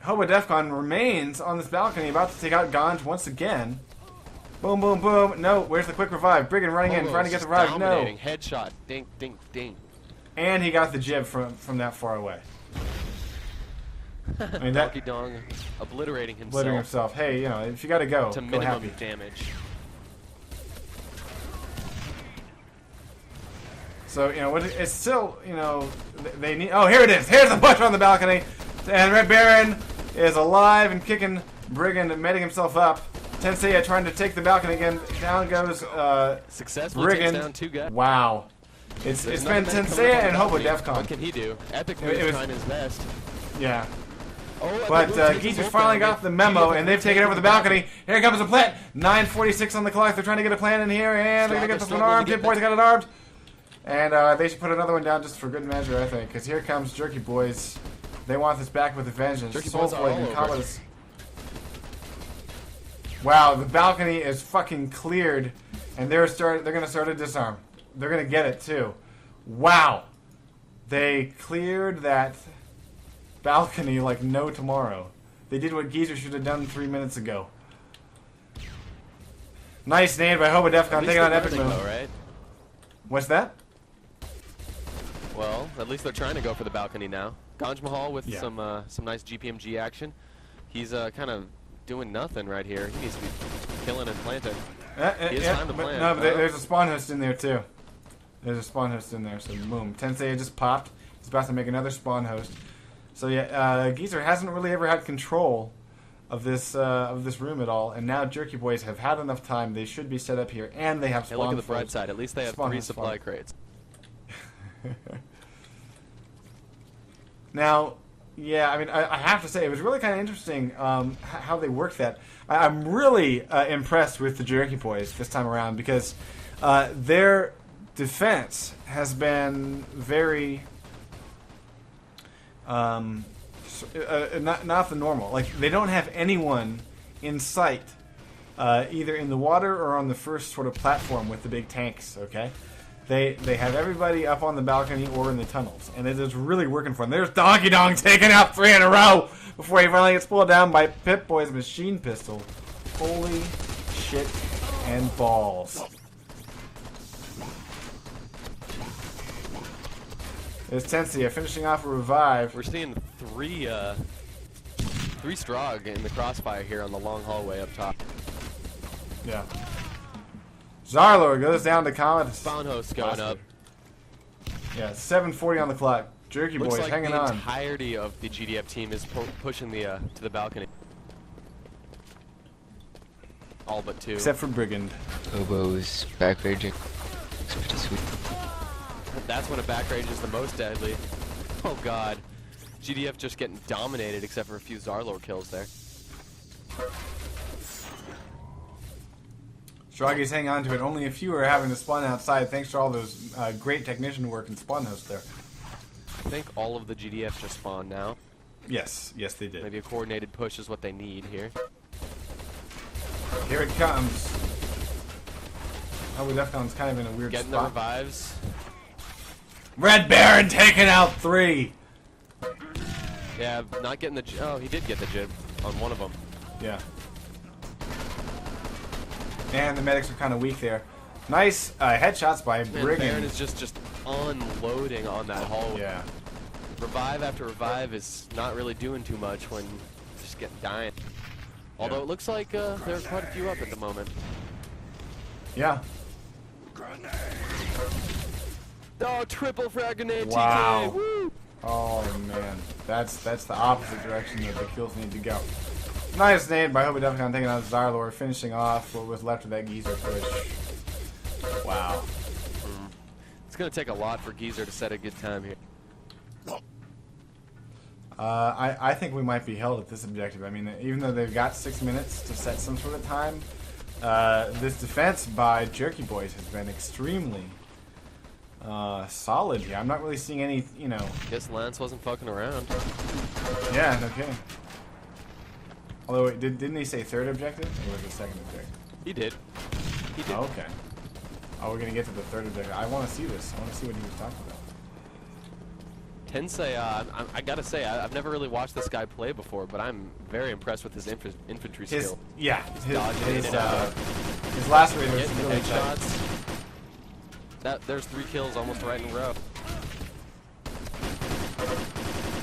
Hobo Defcon remains on this balcony, about to take out Ganj once again. Boom, boom, boom. No, where's the quick revive? Brigand running in, trying to get the revive. No. Headshot. Ding, ding, ding. And he got the jib from that far away. I mean, Donkey Dong obliterating himself. Obliterating himself. Hey, you know, if you gotta go, to go minimum happy. damage. So, you know, it's still, you know, they need... Oh, here it is! Here's the push on the balcony! And Red Baron is alive and kicking Brigand and meting himself up. Tensei trying to take the balcony again. Down goes successfully Brigand. takes down 2 guys. Wow. It's been Tensei and Hobo Defcon. What can he do? Epic was trying his best. Yeah. Oh, but Geezer's finally got the memo, and they've taken over the balcony. Here comes a plant. 9:46 on the clock. They're trying to get a plant in here, and they're going to get this one armed. Hit Boys got it armed. And they should put another one down just for good measure, I think, because here comes Jerky Boys. They want this back with a vengeance. Jerky Boys are all over. Wow, the balcony is fucking cleared, and they're going to start a disarm. They're going to get it, too. Wow. They cleared that balcony like no tomorrow. They did what Geezer should have done 3 minutes ago. Nice nade by Hobo Defcon taking on Epic Move. Right? What's that? Well, at least they're trying to go for the balcony now. Ganj Mahal with some nice GPMG action. He's kind of doing nothing right here. He needs to be killing and planting. He has time to plant. No, but there's a spawn host in there too. There's a spawn host in there, so boom. Tensei just popped. He's about to make another spawn host. So yeah, Geezer hasn't really ever had control of this room at all, and now Jerky Boys have had enough time. They should be set up here, and they have spawn. Hey, look at the bright side. At least they have 3 supply crates. Now, yeah, I mean, I have to say, it was really kind of interesting how they worked that. I'm really impressed with the Jerky Boys this time around, because their defense has been very not the normal. Like, they don't have anyone in sight, either in the water or on the first sort of platform with the big tanks, okay? They have everybody up on the balcony or in the tunnels, and it is really working for them. There's Donkey Dong taking out 3 in a row before he finally gets pulled down by Pip-Boy's machine pistol. Holy shit and balls. There's Tensei finishing off a revive. We're seeing 3 Strog in the crossfire here on the long hallway up top. Yeah. Zarlor goes down to Comet. Spawn host going up. Yeah, 7:40 on the clock. Jerky Boys Looks like hanging the on. The entirety of the GDF team is pushing the to the balcony. All but 2. Except for Brigand. Hobo's back raging. It's pretty sweet. That's when a back rage is the most deadly. Oh god. GDF just getting dominated except for a few Zarlor kills there. Stroggy's hanging on to it. Only a few are having to spawn outside thanks to all those great technician work and spawn hosts there. I think all of the GDF just spawned now. Yes, yes they did. Maybe a coordinated push is what they need here. Here it comes. Oh, Defcon's kind of in a weird Getting spot. the revives. Red Baron taking out 3. Yeah, not getting the... Oh, he did get the jib on one of them. Yeah. And the medics are kind of weak there. Nice headshots by Brigand. Baron is just unloading on that hallway. Yeah. Revive after revive is not really doing too much when just getting dying. Although it looks like there are quite a few up at the moment. Yeah. Oh, triple frag grenade! Wow. TK, woo! Oh man, that's the opposite direction that the kills need to go. Nice nade by Hobo Defcon taking out Zarlor, finishing off what was left of that Geezer push. Wow. It's going to take a lot for Geezer to set a good time here. I think we might be held at this objective. I mean, even though they've got 6 minutes to set some sort of time, this defense by Jerky Boys has been extremely solid here. I'm not really seeing any, you know... Guess Lance wasn't fucking around. Yeah, no kidding. Although, wait, didn't he say third objective? Or was it second objective? He did. He did. Oh, okay. Oh, we're going to get to the third objective. I want to see this. I want to see what he was talking about. Tensei, I gotta say, I've never really watched this guy play before, but I'm very impressed with his infantry skill. Yeah, his last raid was really headshots. There's 3 kills almost right in a row.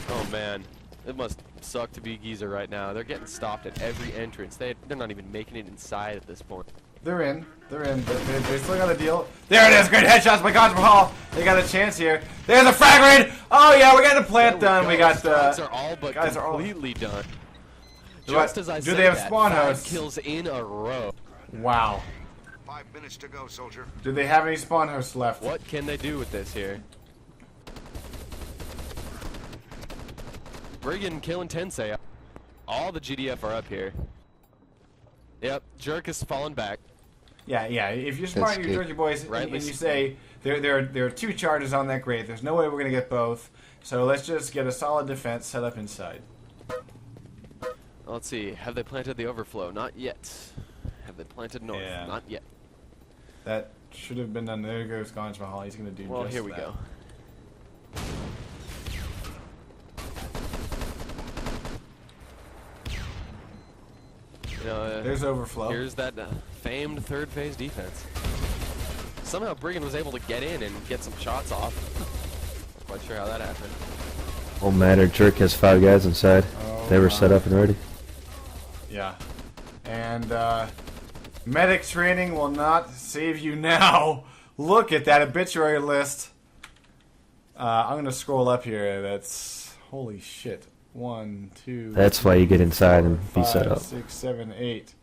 Oh man, it must suck to be Geezer right now. They're getting stopped at every entrance. They're not even making it inside at this point. They're in. They still got a deal. There it is. Great headshots by God's Mahal. They got a chance here. There's a frag raid. Oh yeah, we're getting the plant done. We got guys are all but completely done. Just as I said, do they have spawn hosts? 5 kills in a row. Wow. 5 minutes to go, soldier. Do they have any spawn hosts left? What can they do with this here? Brigand killing Tensei. All the GDF are up here. Yep, Jerk is falling back. Yeah. If you're smart, your Jerky Boys, and you say there are 2 charges on that grate. There's no way we're gonna get both. So let's just get a solid defense set up inside. Let's see. Have they planted the overflow? Not yet. Have they planted north? Yeah. Not yet. That should have been done. There goes Ganj Mahal. He's gonna do. Well, just here we that. go. There's overflow. Here's that famed third phase defense. Somehow Brigand was able to get in and get some shots off. Not sure how that happened. Won't matter. Jerk has 5 guys inside. They were set up and ready. Yeah. And medic training will not save you now. Look at that obituary list. I'm going to scroll up here. That's... Holy shit. 1, 2... That's why you get inside and be 5, set up. 6, 7, 8.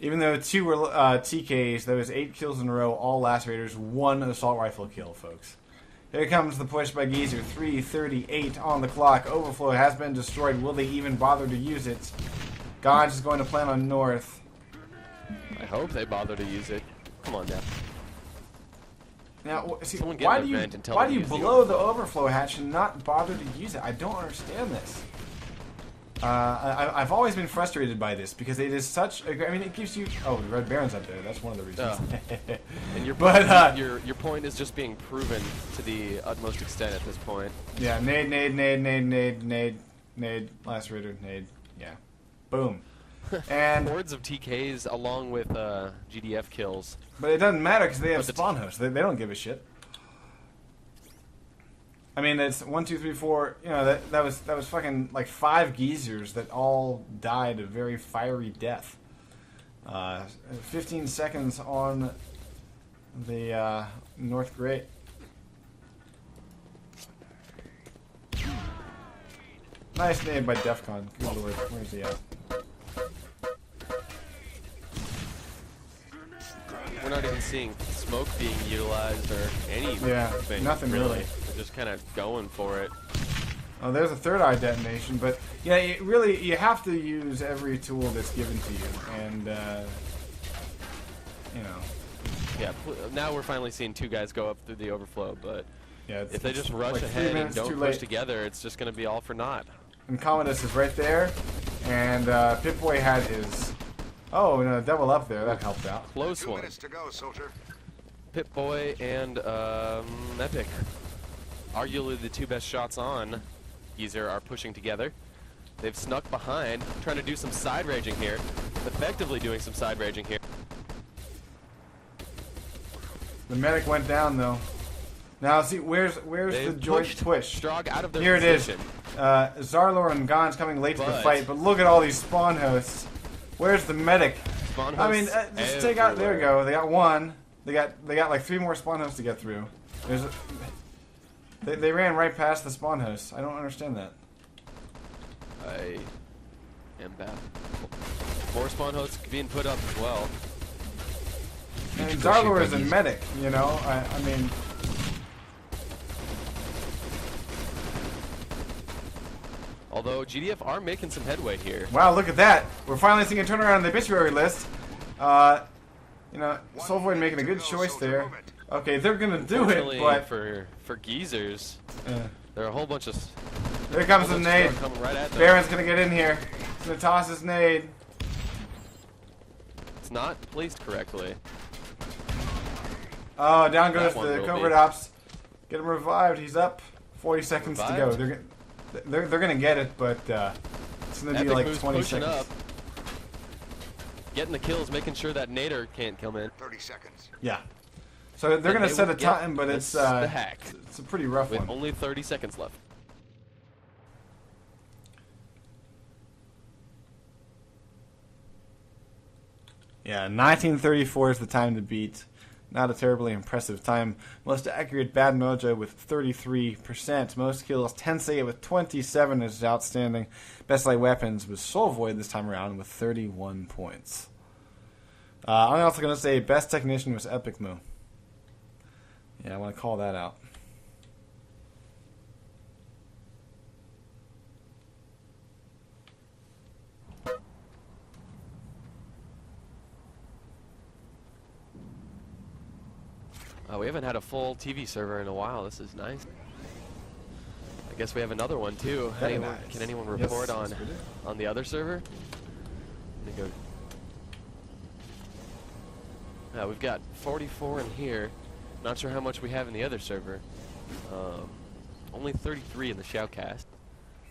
Even though 2 were TKs, there was 8 kills in a row, all last raiders, 1 assault rifle kill, folks. Here comes the push by Geezer. 3:38 on the clock. Overflow has been destroyed. Will they even bother to use it? Ganj is going to plan on north. I hope they bother to use it. Come on, now. Now, see, why do you blow the overflow hatch and not bother to use it? I don't understand this. I've always been frustrated by this because it is such. I mean, it gives you. Oh, the Red Baron's up there. That's one of the reasons. And your point is just being proven to the utmost extent at this point. Yeah, nade. Last raider, nade. Yeah, boom. And hordes of TKs along with GDF kills. But it doesn't matter because they have spawn hosts. They don't give a shit. I mean, it's 1, 2, 3, 4. You know, that was fucking like 5 geezers that all died a very fiery death. 15 seconds on the North Grate. Nice name by Defcon. Good lord, where's he at? We're not even seeing smoke being utilized or anything. Yeah, nothing really. They're just kind of going for it. Oh, there's a third eye detonation, but yeah, you have to use every tool that's given to you, and you know. Yeah, now we're finally seeing 2 guys go up through the overflow, but yeah, if they just rush like ahead and don't push together, it's just going to be all for naught. And Commodus is right there, and Pip-Boy had his... Oh, no, double up there. That helped out. Close 2 one. minutes to go, soldier. Pip-Boy and Epic, arguably the 2 best shots on Geezer, are pushing together. They've snuck behind, trying to do some side raging here. Effectively doing some side raging here. The medic went down, though. Now, see, where's the joint push? Strog out of their Here position. It is. Zarlor and Gon's coming late to the fight, but look at all these spawn hosts. Where's the medic? Spawn I mean, hosts just take out. There we go. They got 1. They got like 3 more spawn hosts to get through. They ran right past the spawn hosts. I don't understand that. And bad. More spawn hosts being put up as well. And Zarlor is a medic, you know. I mean. Although GDF are making some headway here. Wow, look at that! We're finally seeing a turnaround on the obituary list. You know, Soulvoid making a good choice there. Okay, they're gonna do it, but for geezers, there are a whole bunch of. There comes the nade. Right Baron's gonna get in here. He's gonna toss his nade. It's not placed correctly. Oh, down goes the covert ops. Get him revived. He's up. 40 seconds to go. They're gonna get it, but it's gonna be like 20 seconds. Up. Getting the kills, making sure that Nader can't come in. 30 seconds. Yeah. So they're gonna set a time, but it's the hack. It's a pretty rough with one. Only 30 seconds left. Yeah, 1934 is the time to beat. Not a terribly impressive time. Most accurate, Bad Mojo with 33%. Most kills, Tensei with 27 is outstanding. Best light weapons was Soulvoid this time around with 31 points. I'm also going to say best technician was Epic Moo. Yeah, I want to call that out. We haven't had a full TV server in a while. This is nice. I guess we have another one too. Can anyone report on the other server? Let me go. We've got 44 in here. Not sure how much we have in the other server. Only 33 in the shoutcast.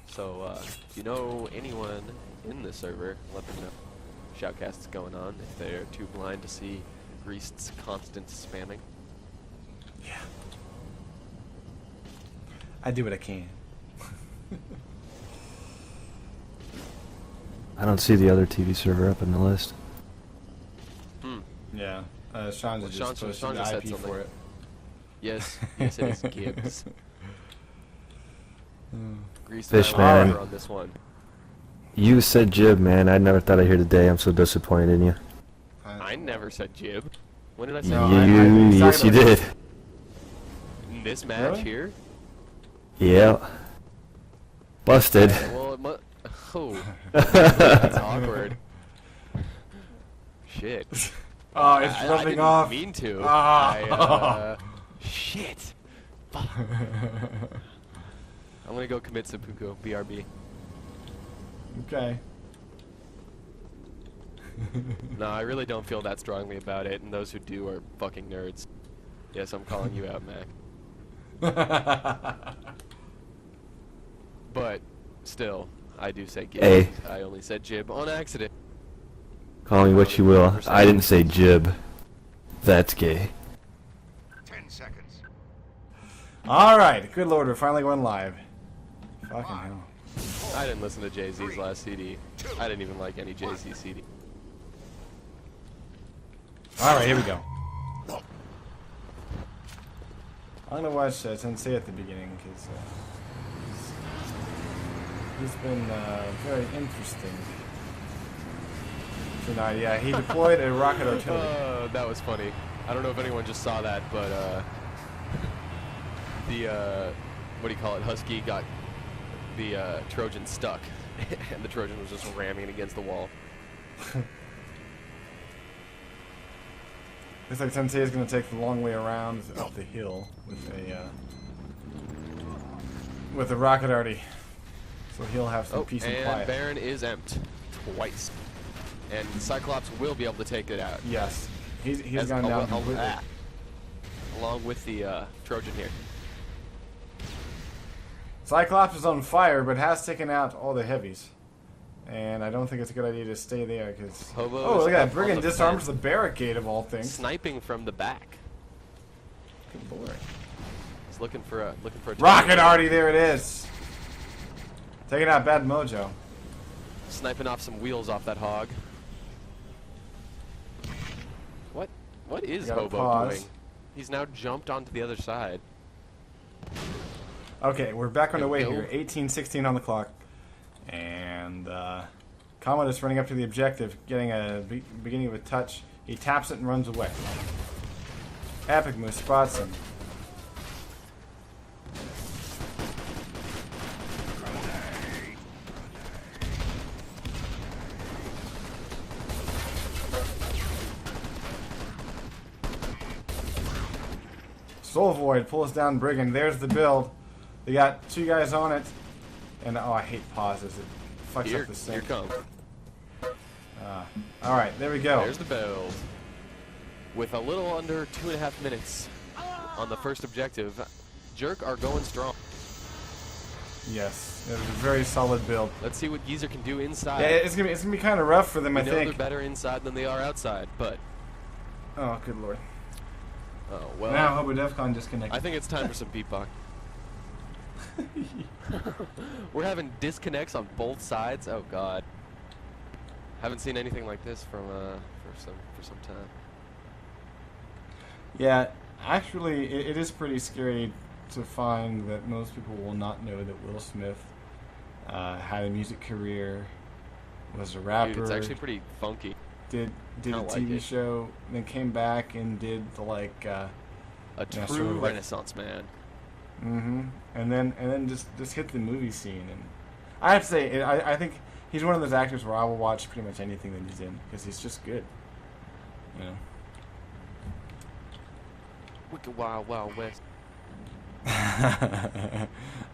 So if you know anyone in the server, let them know. Shoutcast is going on if they're too blind to see Greased's constant spamming. Yeah. I do what I can. I don't see the other TV server up in the list. Yeah. Sean just posted the IP for it. Yes, yes it is Gibbs. Fishman. On this one. You said jib, man. I never thought I'd hear today. I'm so disappointed in you. I never said jib. When did I say jib? Yes, you did. In this match here? Yeah. Busted. Well, that's awkward. Shit. Oh, it's rubbing off. I didn't mean to. Oh. Shit. I'm gonna go commit seppuku. BRB. Okay. No, I really don't feel that strongly about it, and those who do are fucking nerds. Yes, I'm calling you out, Mac. But still, I do say jib. Hey. I only said jib on accident. Call me what you will. I didn't say jib. That's gay. 10 seconds. Alright, good lord, we're finally going live. Fucking hell. I didn't listen to Jay-Z's last CD. I didn't even like any Jay-Z CD. Alright, here we go. I'm gonna watch Tensei at the beginning because he's been very interesting tonight. Yeah, he deployed a rocket artillery. That was funny. I don't know if anyone just saw that, but the what do you call it? Husky got the Trojan stuck, and the Trojan was just ramming against the wall. Looks like Tensei is going to take the long way around up the hill with a rocket arty, so he'll have some peace and quiet. And Baron is empty twice, and Cyclops will be able to take it out. Yes, he's gone down completely. Along with the Trojan here. Cyclops is on fire, but has taken out all the heavies. And I don't think it's a good idea to stay there, because... Oh, look at that. Brigand disarms the barricade, of all things. Sniping from the back. Good lord. He's looking for a rocket arty, there it is. Taking out Bad Mojo. Sniping off some wheels off that hog. What is Hobo doing? He's now jumped onto the other side. Okay, we're back on the way here. 18:16 on the clock. And Commodus running up to the objective, getting a beginning of a touch. He taps it and runs away. Epic move, spots him. Soul Void pulls down Brigand. There's the build. They got 2 guys on it. And oh, I hate pauses. It fucks up the sync. Here comes. Alright, there we go. There's the build. With a little under 2.5 minutes on the first objective, Jerk are going strong. Yes, it was a very solid build. Let's see what Geezer can do inside. Yeah, it's gonna be kind of rough for them, I think. They're better inside than they are outside, but... Oh, good lord. Oh, well... Now Hobo DEFCON disconnected. I think it's time for some beatbox. We're having disconnects on both sides. Oh god, haven't seen anything like this from for some time. Yeah, actually, it is pretty scary to find that most people will not know that Will Smith had a music career, was a rapper. Dude, it's actually pretty funky. Did a TV show, then came back and did like a true sort of Renaissance man. And then just hit the movie scene, and I have to say, I think he's one of those actors where I will watch pretty much anything that he's in because he's just good, you know. Wicked Wild Wild West.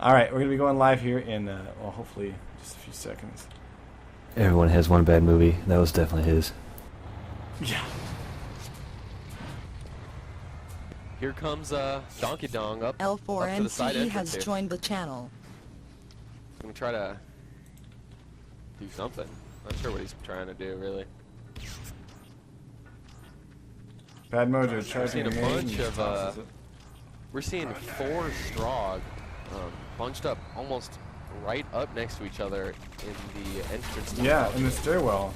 All right, we're gonna be going live here in well, hopefully just a few seconds. Everyone has one bad movie. That was definitely his. Yeah. Here comes Donkey Dong up to the side L4NCE entrance has here. joined the channel. I'm gonna try to do something. Not sure what he's trying to do, really. Bad Mojo charging We're seeing a bunch of we're seeing 4 Strogg bunched up almost right up next to each other in the entrance. Yeah, in the stairwell.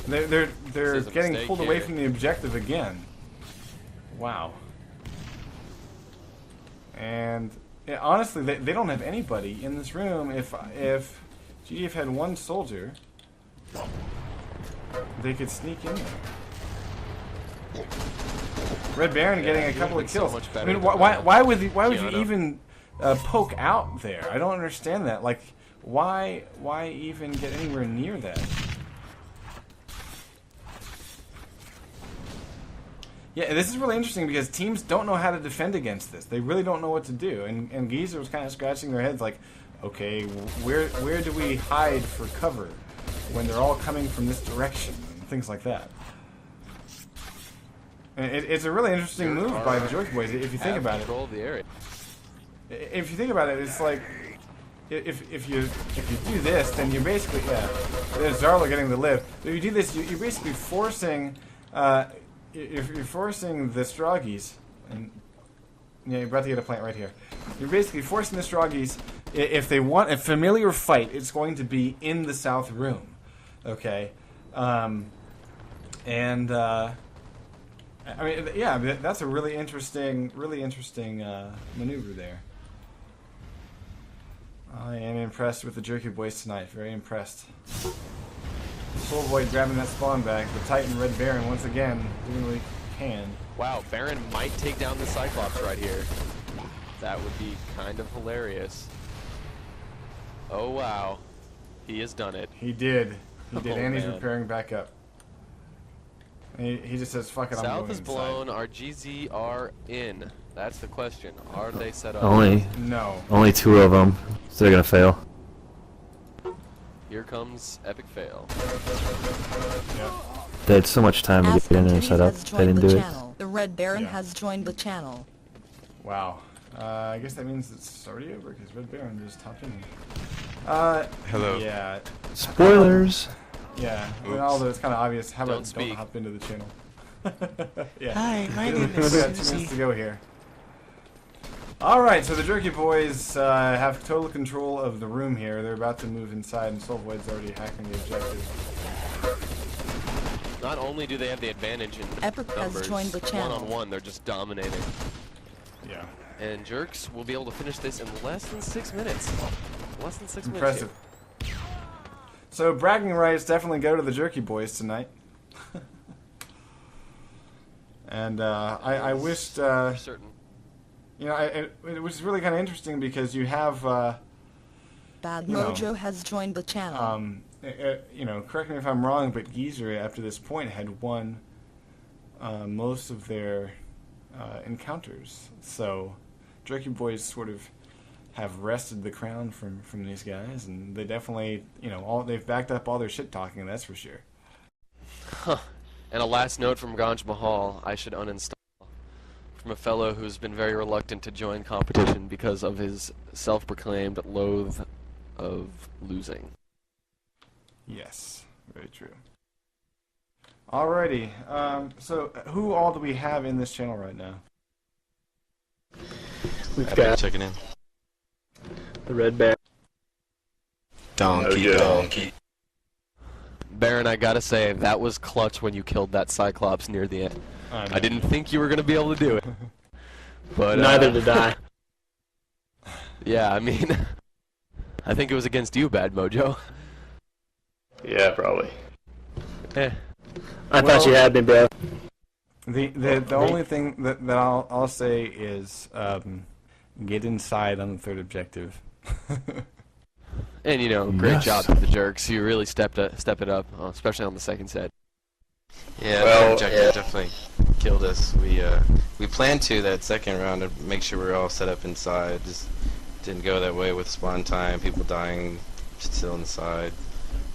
They're getting pulled away from the objective again. Wow. And yeah, honestly, they don't have anybody in this room. If GDF had 1 soldier, they could sneak in there. Red Baron getting a couple of kills. I mean, why would you even poke out there? I don't understand that. Like, why even get anywhere near that? Yeah, this is really interesting because teams don't know how to defend against this. They really don't know what to do. And Geezer was kind of scratching their heads like, okay, where do we hide for cover when they're all coming from this direction and things like that. And it's a really interesting move by the Joyce Boys if you think about it. Control of the area. If you think about it, it's like if you do this, then you're basically there's Zarla getting the lift. But if you do this, you're basically forcing you're forcing the Stroggies, and yeah, you're about to get a plant right here. You're basically forcing the Stroggies. If they want a familiar fight, it's going to be in the south room, okay? I mean, yeah, that's a really interesting maneuver there. I am impressed with the Jerky Boys tonight. Very impressed. Soul Void grabbing that spawn bag. The Titan Red Baron once again doing what he can. Wow, Baron might take down the Cyclops right here. That would be kind of hilarious. Oh wow, he has done it. He did. He did, and he's man. repairing back up. And he just says, "Fuck it, I'm South going is inside." blown. Our GZR in. That's the question. Are they set up? No. Only 2 of them, so they're gonna fail. Here comes epic fail. Yeah. They had so much time to get in there and set up. They didn't do it. The Red Baron has joined the channel. Wow. I guess that means it's already over because Red Baron just hopped in. Hello. Yeah. Spoilers. Yeah. I mean, although it's kind of obvious. How about Don't don't hop into the channel? Yeah. Hi, my name We is got 2 Susie. minutes to go here. Alright, so the Jerky Boys have total control of the room here. They're about to move inside, and Soul Void's already hacking the objective. Not only do they have the advantage in Epic has numbers, joined the channel. one-on-one, they're just dominating. Yeah. And Jerks will be able to finish this in less than 6 minutes. Less than 6 Impressive. minutes. So bragging rights definitely go to the Jerky Boys tonight. And I wished, certain. you know, it was really kind of interesting because you have, Bad you know, Mojo has joined the channel. you know, correct me if I'm wrong, but Geezer after this point had won most of their encounters. So Jerky Boys sort of have wrested the crown from these guys, and they definitely, you know, they've backed up all their shit talking. That's for sure. Huh. And a last note from Ganj Mahal: I should uninstall from a fellow who's been very reluctant to join competition because of his self-proclaimed loathe of losing. Yes, very true. Alrighty, so who all do we have in this channel right now? We've got checking in. the Red Bear. Donkey. Baron, I gotta say, that was clutch when you killed that Cyclops near the end. I didn't think you were gonna be able to do it. But Neither did I. Yeah, I mean, I think it was against you, Bad Mojo. Yeah, probably. I thought you had me, bro. The only thing that I'll say is get inside on the third objective. And you know, great job to the Jerks. You really step it up, especially on the second set. Yeah, well, objective definitely killed us. We planned to that second round to make sure we were all set up inside. Just didn't go that way with spawn time. People dying still inside.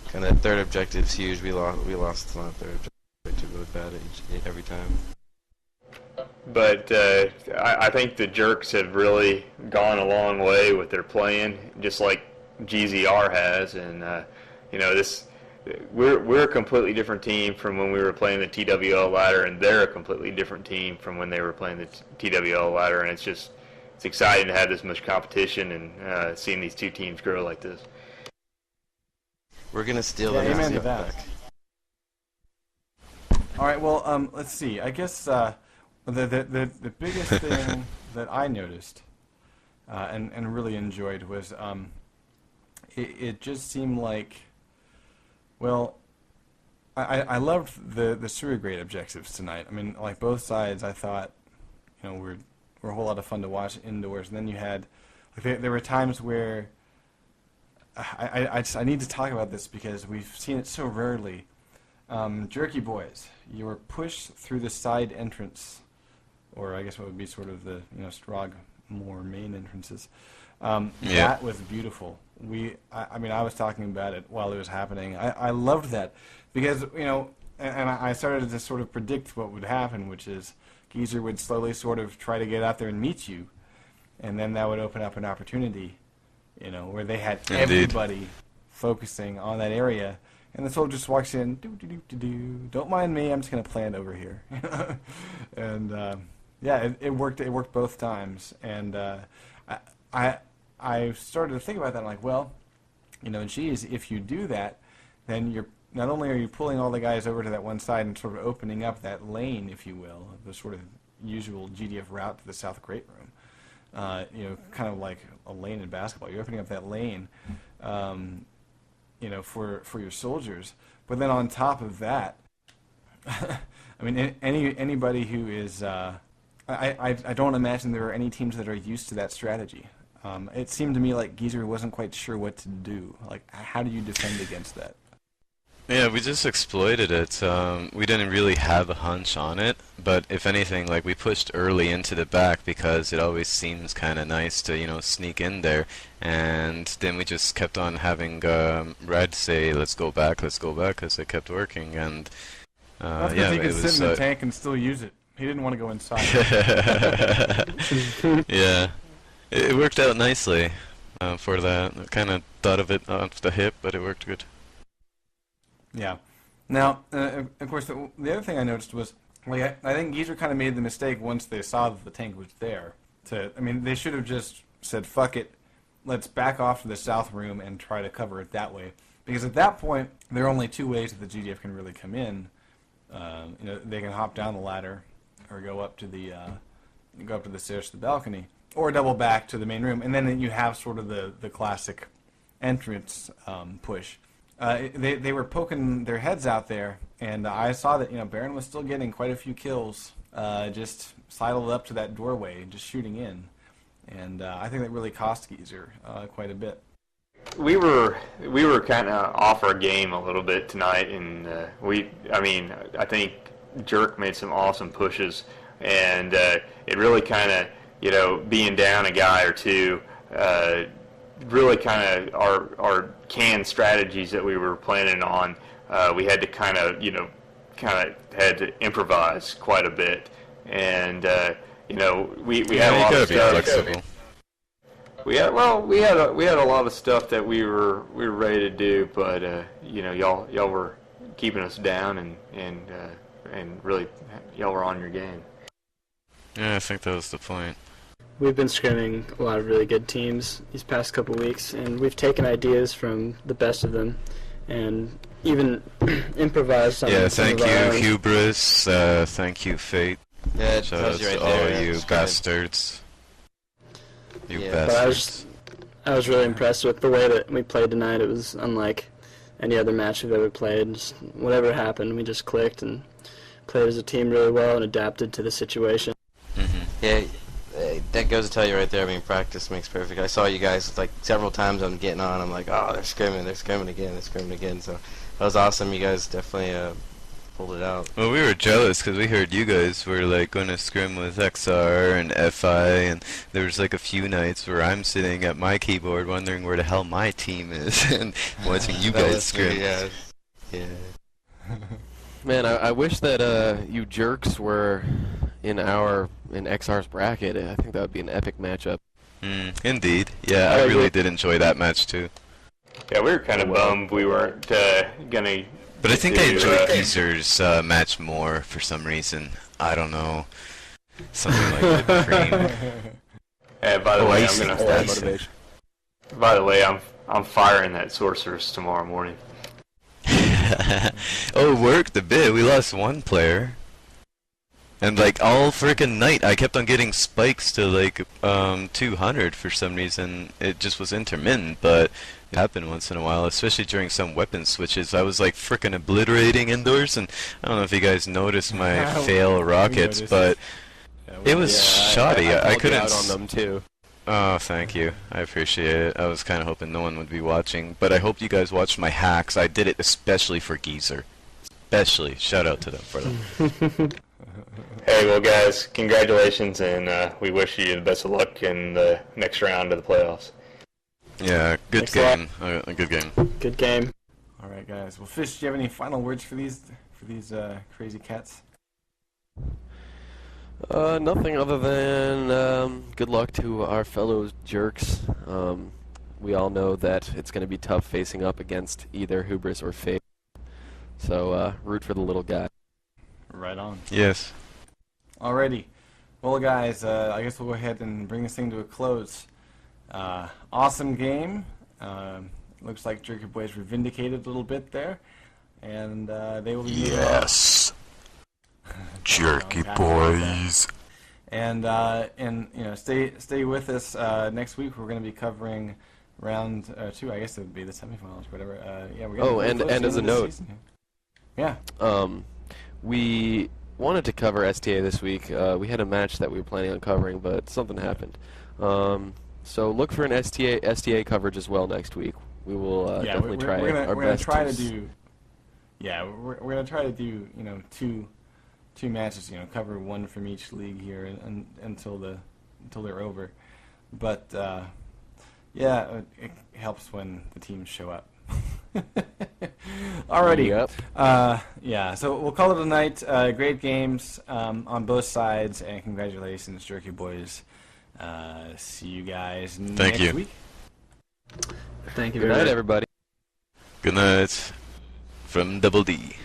Kind of third objective's huge. We lost on third objective really bad every time. But I think the Jerks have really gone a long way with their playing, just like GZR has, and you know, we're a completely different team from when we were playing the TWL ladder, and they're a completely different team from when they were playing the TWL ladder, and it's exciting to have this much competition and seeing these two teams grow like this. We're gonna steal the amen to back. All right, well, let's see. I guess the biggest thing that I noticed and really enjoyed was it just seemed like, well, I loved the sewer grade objectives tonight. I mean, like both sides, I thought, you know, were a whole lot of fun to watch indoors. And then you had, like, there were times where I need to talk about this because we've seen it so rarely. Jerky Boys, you were pushed through the side entrance, or I guess what would be sort of the, you know, Strogmore main entrances. That was beautiful. I mean, I was talking about it while it was happening. I loved that because, you know, and I started to sort of predict what would happen, which is Geezer would slowly sort of try to get out there and meet you, and then that would open up an opportunity, you know, where they had everybody focusing on that area, and the soldier just walks in, don't mind me, I'm just going to plant over here. And yeah, it worked. It worked both times, and I started to think about that. I'm like, well, you know, geez, if you do that, then you're not only are you pulling all the guys over to that one side and sort of opening up that lane, if you will, the sort of usual GDF route to the South Great Room. You know, kind of like a lane in basketball. You're opening up that lane, you know, for your soldiers. But then on top of that, I mean, anybody who is, I don't imagine there are any teams that are used to that strategy. It seemed to me like Geezer wasn't quite sure what to do. Like, how do you defend against that? Yeah, we just exploited it. We didn't really have a hunch on it, but if anything, like, we pushed early into the back because it always seems kind of nice to, you know, sneak in there, and then we just kept on having Red say, let's go back, because it kept working, and that's yeah, he could it was sit in the tank and still use it. He didn't want to go inside. Yeah, it worked out nicely for that. I kind of thought of it off the hip, but it worked good. Yeah. Now, of course, the other thing I noticed was, like, I think Geezer kind of made the mistake once they saw that the tank was there. I mean, they should have just said, fuck it, let's back off to the south room and try to cover it that way. Because at that point, there are only two ways that the GDF can really come in. You know, they can hop down the ladder, or go up to the stairs to the balcony, or double back to the main room, and then you have sort of the classic entrance push. they were poking their heads out there, and I saw that Baron was still getting quite a few kills, just sidled up to that doorway, just shooting in, and I think that really cost Geezer quite a bit. We were kind of off our game a little bit tonight, and I think Jerk made some awesome pushes, and it really kind of being down a guy or two. Really kind of our canned strategies that we were planning on, we had to kind of had to improvise quite a bit, and we had a lot of stuff. We had a lot of stuff that we were ready to do, but y'all were keeping us down, and really y'all were on your game. Yeah, I think that was the point. We've been scrimming a lot of really good teams these past couple weeks, and we've taken ideas from the best of them, and even improvised some. Yeah, thank you, Hubris. Thank you, Fate. Yeah, it tells you right there. All you bastards. You bastards. I was really impressed with the way that we played tonight. It was unlike any other match we've ever played. Just whatever happened, we just clicked and played as a team really well and adapted to the situation. Mm-hmm. Yeah. That goes to tell you right there, I mean, practice makes perfect. I saw you guys, like, several times I'm getting on, I'm like, oh, they're scrimming again, so that was awesome. You guys definitely pulled it out. Well, we were jealous because we heard you guys were, like, going to scrim with XR and FI, and there was, like, a few nights where I'm sitting at my keyboard wondering where the hell my team is, and watching you guys scrim. Yeah. Man, I wish that you jerks were in XR's bracket. I think that would be an epic matchup. Indeed. Yeah, I really did enjoy that match too. Yeah, we were kind of bummed we weren't gonna. But I think I enjoyed Geezer's match more for some reason. I don't know. Something like the cream. Hey, by the way, I'm firing that sorceress tomorrow morning. Oh, it worked a bit. We lost one player. And like all freaking night I kept on getting spikes to like 200 for some reason. It just was intermittent, but it happened once in a while, especially during some weapon switches. I was like freaking obliterating indoors, and I don't know if you guys noticed my fail rockets, but it was shoddy. I couldn't out on them too. Oh, thank you. I appreciate it. I was kind of hoping no one would be watching, but I hope you guys watched my hacks. I did it especially for Geezer. Especially. Shout out to them for them. Hey, well, guys, congratulations, and we wish you the best of luck in the next round of the playoffs. Yeah, good game. Good game. Good game. All right, guys. Well, Fish, do you have any final words for these crazy cats? Nothing other than good luck to our fellow jerks. We all know that it's going to be tough facing up against either Hubris or Fate. So root for the little guy. Right on. Yes. Alrighty. Well, guys, I guess we'll go ahead and bring this thing to a close. Awesome game. Looks like Jerky Boys were vindicated a little bit there, and they will be. Yes. Jerky Boys. And stay with us. Next week we're going to be covering round 2. I guess it would be the semifinals, whatever. We're going and as a note, yeah. We wanted to cover STA this week. We had a match that we were planning on covering, but something happened. So look for an STA coverage as well next week. We will definitely try our best. We're going to try to do two matches. Cover one from each league here until they're over. But it helps when the teams show up. Alrighty. Yep. So we'll call it a night. Great games on both sides, and congratulations, Jerky Boys. See you guys next week. Thank you very much. Good night, everybody. Good night from Double D.